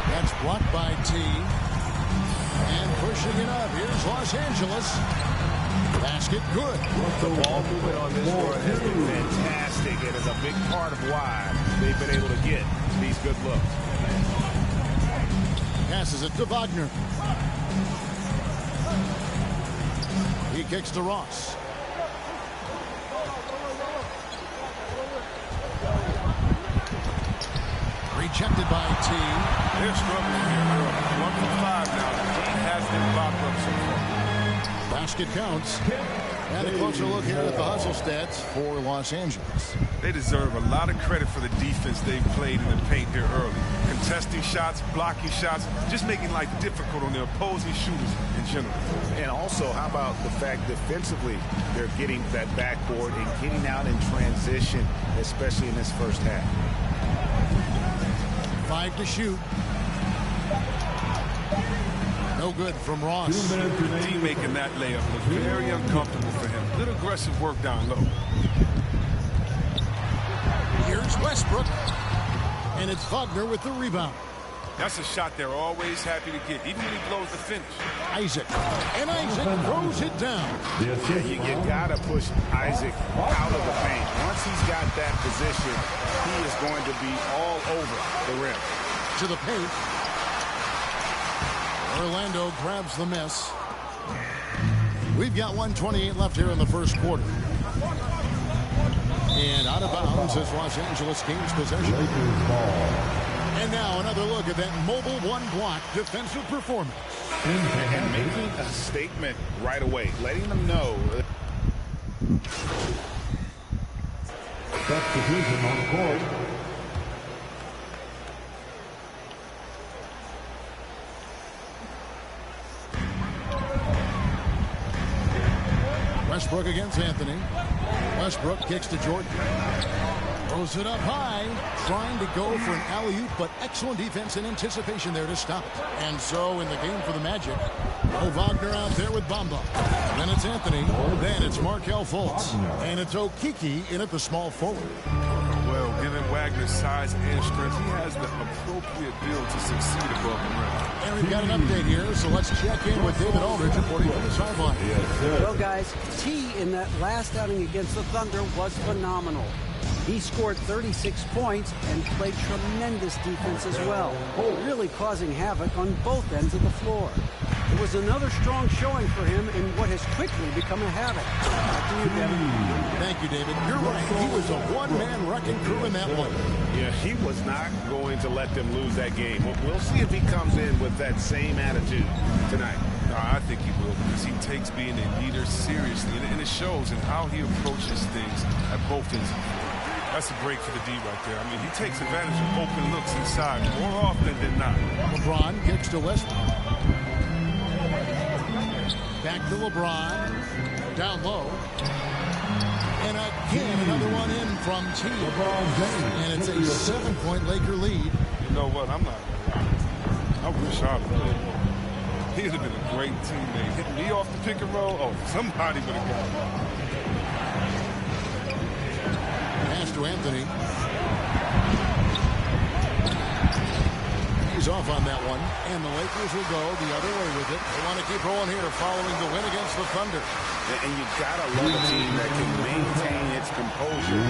That's blocked by T. And pushing it up. Here's Los Angeles. Basket good.
The ball movement on this run has been fantastic and is a big part of why they've been able to get these good looks.
Passes it to Wagner. He kicks to Ross. Rejected by T.
They're struggling here. They're 1 for 5 now. He has been locked up so far.
Basket counts. And a closer look here at the hustle stats for Los Angeles.
They deserve a lot of credit for the defense they've played in the paint here early. Contesting shots, blocking shots, just making life difficult on the opposing shooters in general.
And also, how about the fact defensively they're getting that backboard and getting out in transition, especially in this first half.
5 to shoot. No good from Ross.
D making that layup was very uncomfortable for him. Little aggressive work down low.
Here's Westbrook. And it's Wagner with the rebound.
That's a shot they're always happy to get, even when he blows the finish.
Isaac. And Isaac throws it down.
You got to push Isaac out of the paint. Once he's got that position, he is going to be all over the rim.
To the paint. Orlando grabs the miss. We've got 1:28 left here in the first quarter. And out of bounds as Los Angeles gains possession. And now another look at that mobile one-block defensive performance.
And making a statement right away, letting them know.
Substitution on the court.
Westbrook against Anthony. Westbrook kicks to Jordan. Throws it up high. Trying to go for an alley-oop, but excellent defense and anticipation there to stop it. And so in the game for the Magic, Wagner out there with Bamba. Then it's Anthony. Then it's Markelle Fultz. And it's Okeke in at the small forward.
Well, given Wagner's size and strength, he has the appropriate build to succeed above the rim.
And we've got an update here, so let's check in with David Aldridge reporting from the sideline.
Well, guys, T in that last outing against the Thunder was phenomenal. He scored 36 points and played tremendous defense as well, really causing havoc on both ends of the floor. It was another strong showing for him in what has quickly become a habit. Back to you, Kevin.
Thank you, David. You're right. He was a one-man wrecking crew in that one.
Yeah, he was not going to let them lose that game. We'll see if he comes in with that same attitude tonight.
I think he will, because he takes being a leader seriously, and it shows in how he approaches things at both ends. That's a break for the D right there. I mean, he takes advantage of open looks inside more often than not.
LeBron kicks to Westbrook. Back to LeBron. Down low. And again, another one in from T. And it's a 7-point Laker lead.
You know what? I'm not going to lie. I wish I would. He would have been a great teammate. Hitting me off the pick and roll, oh, somebody would have got it.
Pass to Anthony. He's off on that one. And the Lakers will go the other way with it. They want to keep rolling here following the win against the Thunder.
And you got to love a team that can maintain its composure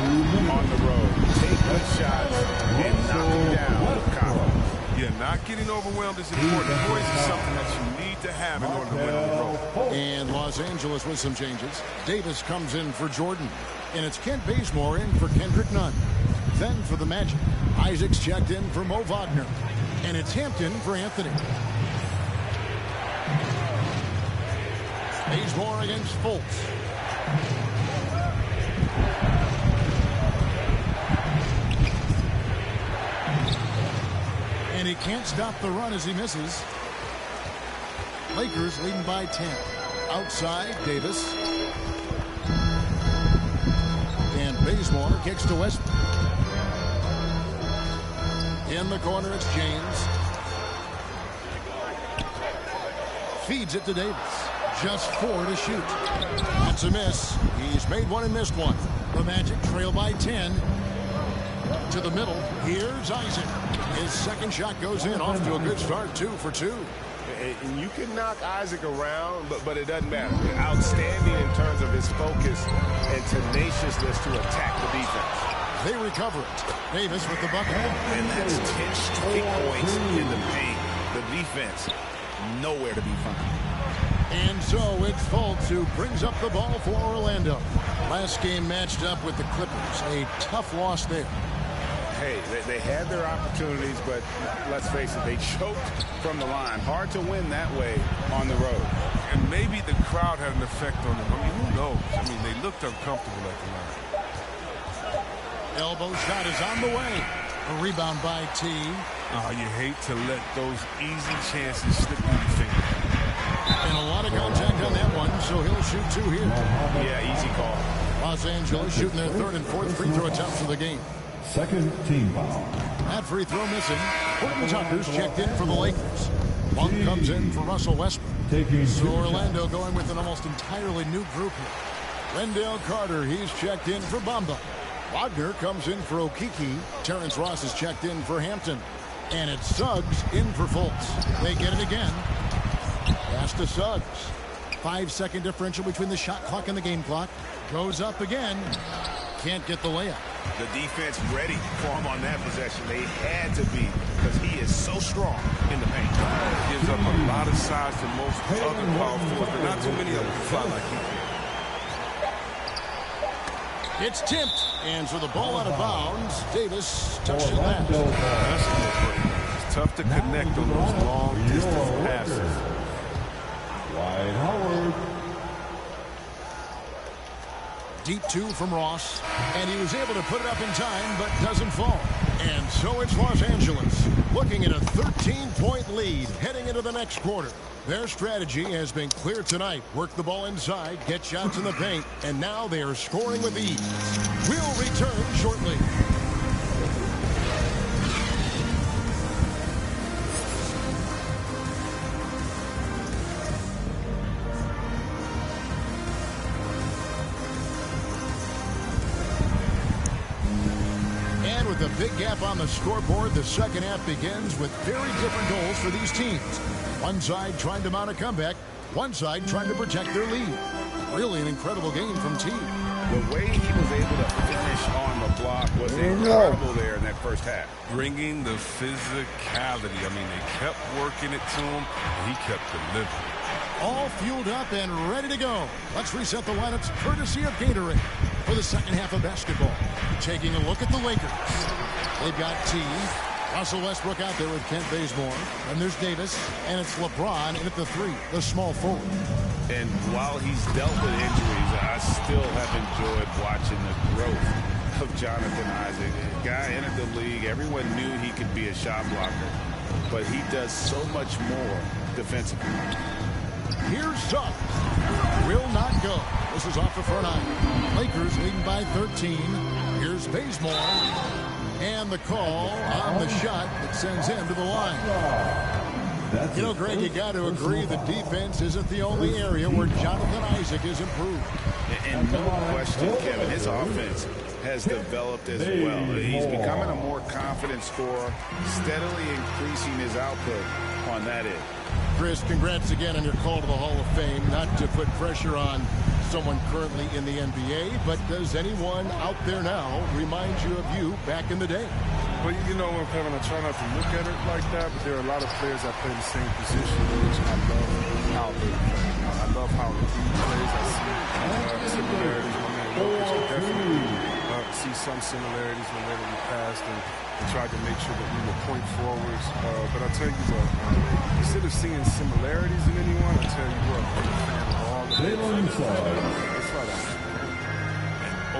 on the road. Take good shots and knock them down with confidence.
Yeah, not getting overwhelmed is important. Poise is something that you need to have in order to win on the road.
And Los Angeles with some changes. Davis comes in for Jordan. And it's Kent Bazemore in for Kendrick Nunn. Then for the Magic, Isaac's checked in for Mo Wagner. And it's Hampton for Anthony. Bazemore against Fultz. And he can't stop the run as he misses. Lakers leading by 10. Outside, Davis. And Bazemore kicks to Westbrook. In the corner, it's James. Feeds it to Davis. Just 4 to shoot. That's a miss. He's made one and missed one. The Magic trail by 10. To the middle. Here's Isaac. His second shot goes in. Off to a good start. 2 for 2.
And you can knock Isaac around, but it doesn't matter. Outstanding in terms of his focus and tenaciousness to attack the defense.
They recover it. Davis with the bucket.
And that's 10 straight points in the paint. The defense, nowhere to be found.
And so it's Fultz who brings up the ball for Orlando. Last game matched up with the Clippers. A tough loss there.
Hey, they had their opportunities, but let's face it, they choked from the line. Hard to win that way on the road.
And maybe the crowd had an effect on them. I mean, who knows? I mean, they looked uncomfortable at the line.
Elbow shot is on the way. A rebound by T.
Oh, you hate to let those easy chances slip through your fingers.
And a lot of contact on that one, so he'll shoot 2 here.
Yeah, easy call.
Los Angeles shooting their 3rd and 4th free throw attempts of the game.
Second team foul.
That free throw missing. Horton Tucker's checked in for the Lakers. One comes in for Russell Westbrook. So Orlando going with an almost entirely new group here. Wendell Carter, he's checked in for Bamba. Wagner comes in for Okiki. Terrence Ross is checked in for Hampton. And it's Suggs in for Fultz. They get it again. Pass to Suggs. 5-second differential between the shot clock and the game clock. Goes up again. Can't get the layup.
The defense ready for him on that possession. They had to be because he is so strong in the paint.
Gives up a lot of size to most other power forwards, but not too many of them can fly like he can.
It's tipped, and so the ball out of bounds. Davis touched it last.
It's tough to connect on those long-distance passes.
Dwight Howard.
Deep 2 from Ross, and he was able to put it up in time, but doesn't fall. And so it's Los Angeles, looking at a 13-point lead heading into the next quarter. Their strategy has been clear tonight. Work the ball inside, get shots in the paint, and now they are scoring with ease. We'll return shortly. With a big gap on the scoreboard, the second half begins with very different goals for these teams. One side trying to mount a comeback, one side trying to protect their lead. Really an incredible game from T.
The way he was able to finish on the block was incredible there in that first half.
Bringing the physicality. I mean, they kept working it to him, and he kept delivering.
All fueled up and ready to go. Let's reset the lineups courtesy of Gatorade for the second half of basketball. Taking a look at the Lakers. They've got T. Russell Westbrook out there with Kent Bazemore. And there's Davis. And it's LeBron in at the 3, the small forward.
And while he's dealt with injuries, I still have enjoyed watching the growth of Jonathan Isaac. The guy entered the league. Everyone knew he could be a shot blocker. But he does so much more defensively.
Here's Suggs. Will not go. This is off the front eye. Lakers leading by 13. Here's Bazemore. And the call on the shot that sends him to the line. You know, Greg, you got to agree the defense isn't the only area where Jonathan Isaac is improved.
And no question, Kevin, his offense has developed as well. He's becoming a more confident scorer, steadily increasing his output on that end.
Chris, congrats again on your call to the Hall of Fame. Not to put pressure on someone currently in the NBA, but does anyone out there now remind you of you back in the day?
Well, you know, Kevin, I try not to look at it like that, but there are a lot of players that play the same position, which I love how they play. I love how he plays. I see similarities. My man Jokic, I definitely see some similarities whenever we passed and tried to make sure that we were point forwards. But I tell you what, instead of seeing similarities in anyone, I tell you what, I'm a fan of all of them. It's right out.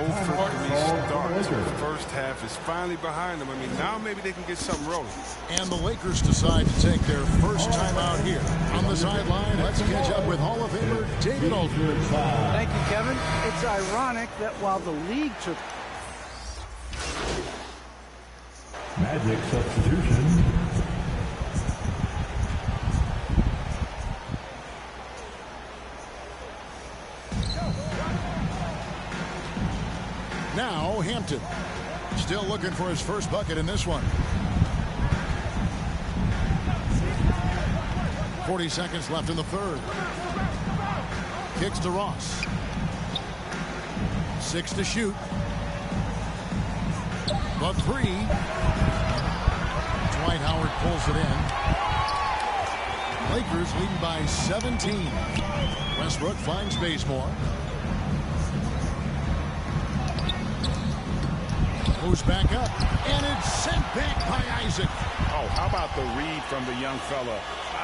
0 for 3 starts. The first half is finally behind them. I mean, now maybe they can get something rolling.
And the Lakers decide to take their first time out here. On the sideline, let's catch up with Hall of Famer David Aldridge.
Thank you, Kevin. It's ironic that while the league took
Magic substitution.
Now Hampton. Still looking for his first bucket in this one. 40 seconds left in the third. Kicks to Ross. 6 to shoot. The 3. Dwight Howard pulls it in. Lakers leading by 17. Westbrook finds Bazemore. Goes back up, and it's sent back by Isaac.
Oh, how about the read from the young fella?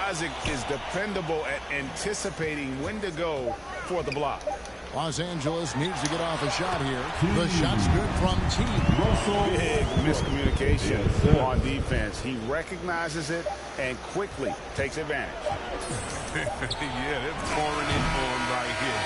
Isaac is dependable at anticipating when to go for the block.
Los Angeles needs to get off a shot here. The shot's good from T.
Big miscommunication on defense. He recognizes it and quickly takes advantage.
Yeah, they're pouring in on him right here,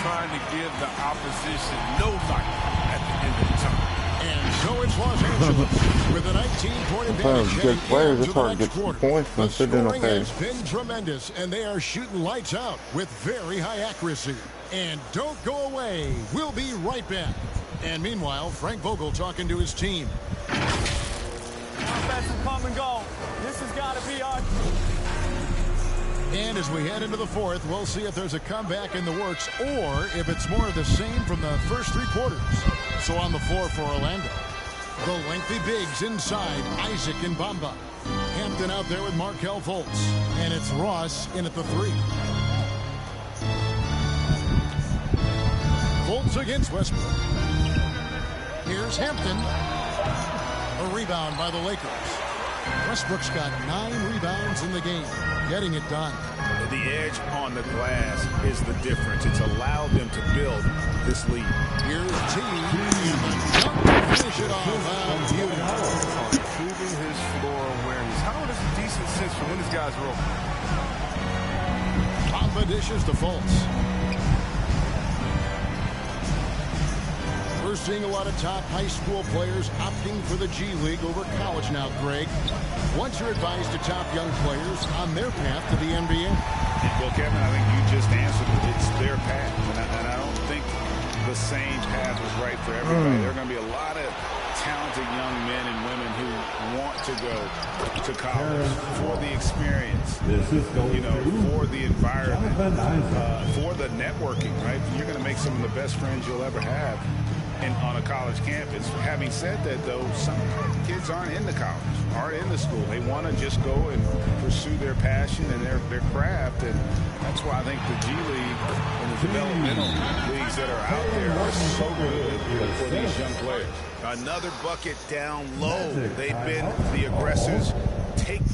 trying to give the opposition no light at the end of the time.
And so it's Los Angeles with a 19-point advantage.
Good players. It's hard to get points when they're doing okay.
Has been tremendous, and they are shooting lights out with very high accuracy. And don't go away. We'll be right back. And meanwhile, Frank Vogel talking to his team.
Offensive come and go. This has got to be our...
And as we head into the fourth, we'll see if there's a comeback in the works or if it's more of the same from the first 3 quarters. So on the floor for Orlando, the lengthy bigs inside, Isaac and Bamba. Hampton out there with Markelle Fultz. And it's Ross in at the 3. Fultz against Westbrook. Here's Hampton. A rebound by the Lakers. Westbrook's got 9 rebounds in the game, getting it done.
The edge on the glass is the difference. It's allowed them to build this lead.
Here's T. Finish it off.
Improving his floor awareness. Howard is a decent sense for when this guy's rolling.
Bamba dishes to Fultz. We're seeing a lot of top high school players opting for the G League over college now, Greg. What's your advice to top young players on their path to the NBA?
Well, Kevin, I think you just answered it. It's their path, and I don't think the same path is right for everybody. There are going to be a lot of talented young men and women who want to go to college for the experience, for the environment, for the networking, right? You're going to make some of the best friends you'll ever have on a college campus. Having said that, though, some kids aren't into college, aren't into school. They want to just go and pursue their passion and their craft, and that's why I think the G League and the developmental leagues that are out there are so good for these young players. Another bucket down low. They've been the aggressors, taking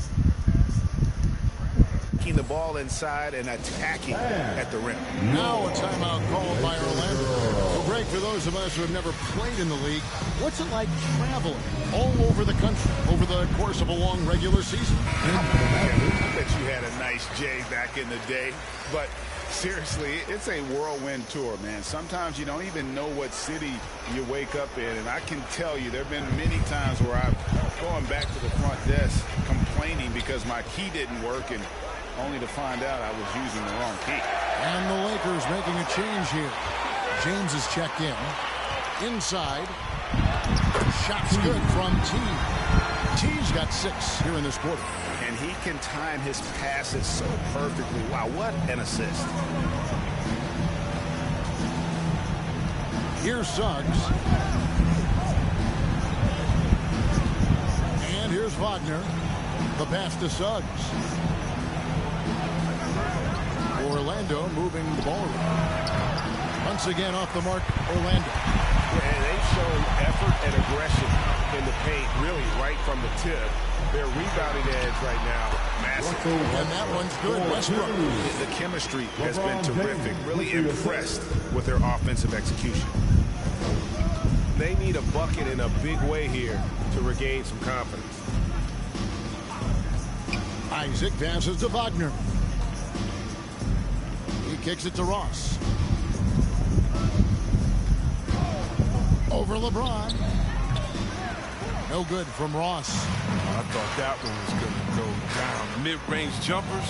the ball inside and attacking at the rim.
Now a timeout called by Orlando. Well, Greg, for those of us who have never played in the league, what's it like traveling all over the country over the course of a long regular season?
I bet you had a nice J back in the day, but seriously, it's a whirlwind tour, man. Sometimes you don't even know what city you wake up in, and I can tell you there have been many times where I've gone back to the front desk complaining because my key didn't work, and only to find out I was using the wrong key.
And the Lakers making a change here. James is checked in. Inside. Shot's good from T. T's got 6 here in this quarter.
And he can time his passes so perfectly. Wow, what an assist.
Here's Suggs. And here's Wagner. The pass to Suggs. Orlando moving the ball. Once again off the mark, Orlando.
And they showed effort and aggression in the paint, really right from the tip. Their rebounding edge right now, massive.
And that one's good. Westbrook.
The chemistry has been terrific. Really impressed with their offensive execution.
they need a bucket in a big way here to regain some confidence.
Isaac passes to Wagner. He kicks it to Ross. Over LeBron. No good from Ross.
I thought that one was going to go down. Mid-range jumpers.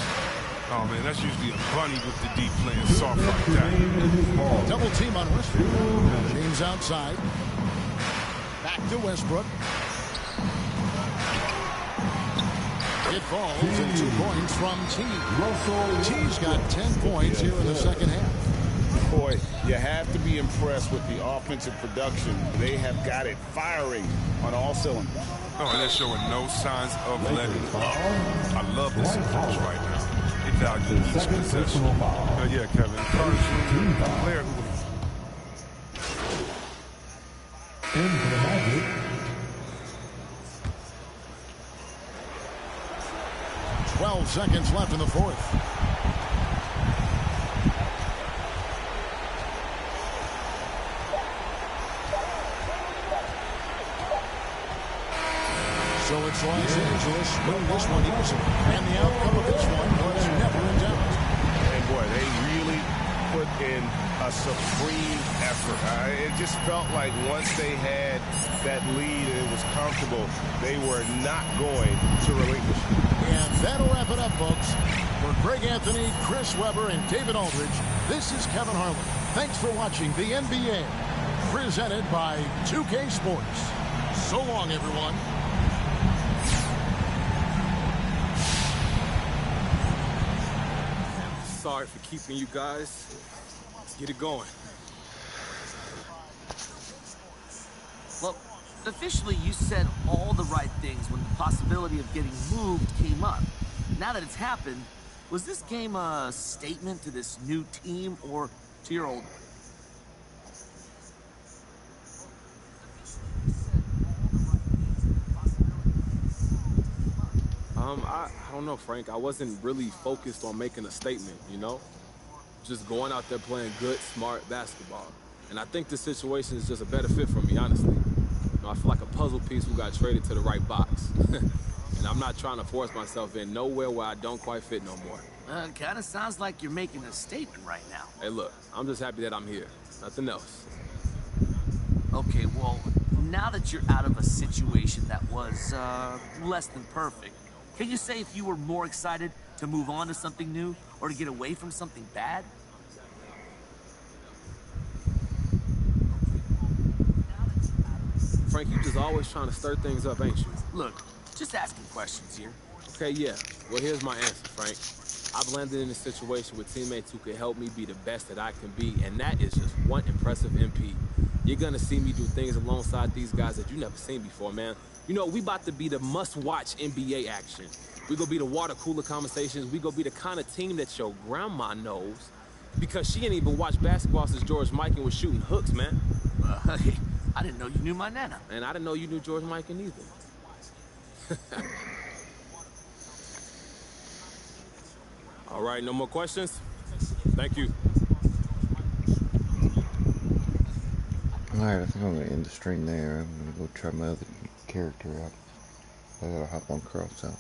Oh, man, that's usually a bunny with the deep playing soft like that.
Double team on Westbrook. James outside. Back to Westbrook. It falls and 2 points from T. T's got 10 points here in the second half.
Boy, you have to be impressed with the offensive production. They have got it firing on all cylinders.
Oh, and they're showing no signs of letting up. I love this approach right now. They value each possession. Yeah, Kevin. Carter's a player who will...
Into the Magic.
12 seconds left in the fourth. So it's Los Angeles win this one easily. And the outcome of this one was never in doubt.
And boy, they really put in a supreme effort. It just felt like once they had that lead and it was comfortable, they were not going to relinquish.
And that'll wrap it up, folks. For Greg Anthony, Chris Webber, and David Aldridge, this is Kevin Harlan. Thanks for watching the NBA, presented by 2K Sports. So long, everyone.
Sorry for keeping you guys. Let's get it going.
Well, officially you said all the right things when the possibility of getting moved came up. Now that it's happened, was this game a statement to this new team or to your old one?
I don't know, Frank. I wasn't really focused on making a statement, you know? Just going out there playing good, smart basketball. And I think this situation is just a better fit for me, honestly. You know, I feel like a puzzle piece who got traded to the right box. And I'm not trying to force myself in nowhere where I don't quite fit no more.
Kind of sounds like you're making a statement right now.
Hey, look, I'm just happy that I'm here. Nothing else.
Okay, well, now that you're out of a situation that was less than perfect, can you say if you were more excited to move on to something new or to get away from something bad?
Frank, you just always trying to stir things up, ain't you?
Look, just asking questions here.
Okay, yeah. Well, here's my answer, Frank. I've landed in a situation with teammates who can help me be the best that I can be, and that is just one impressive MP. You're gonna see me do things alongside these guys that you never seen before, man. You know, we about to be the must-watch NBA action. We gonna be the water cooler conversations. We gonna be the kind of team that your grandma knows because she ain't even watched basketball since George Mikan was shooting hooks, man.
Hey, I didn't know you knew my nana.
And I didn't know you knew George Mikan either. All right, no more questions? Thank you.
All right, I think I'm going to end the stream there. I'm going to go try my other character out. I got to hop on Carl's out.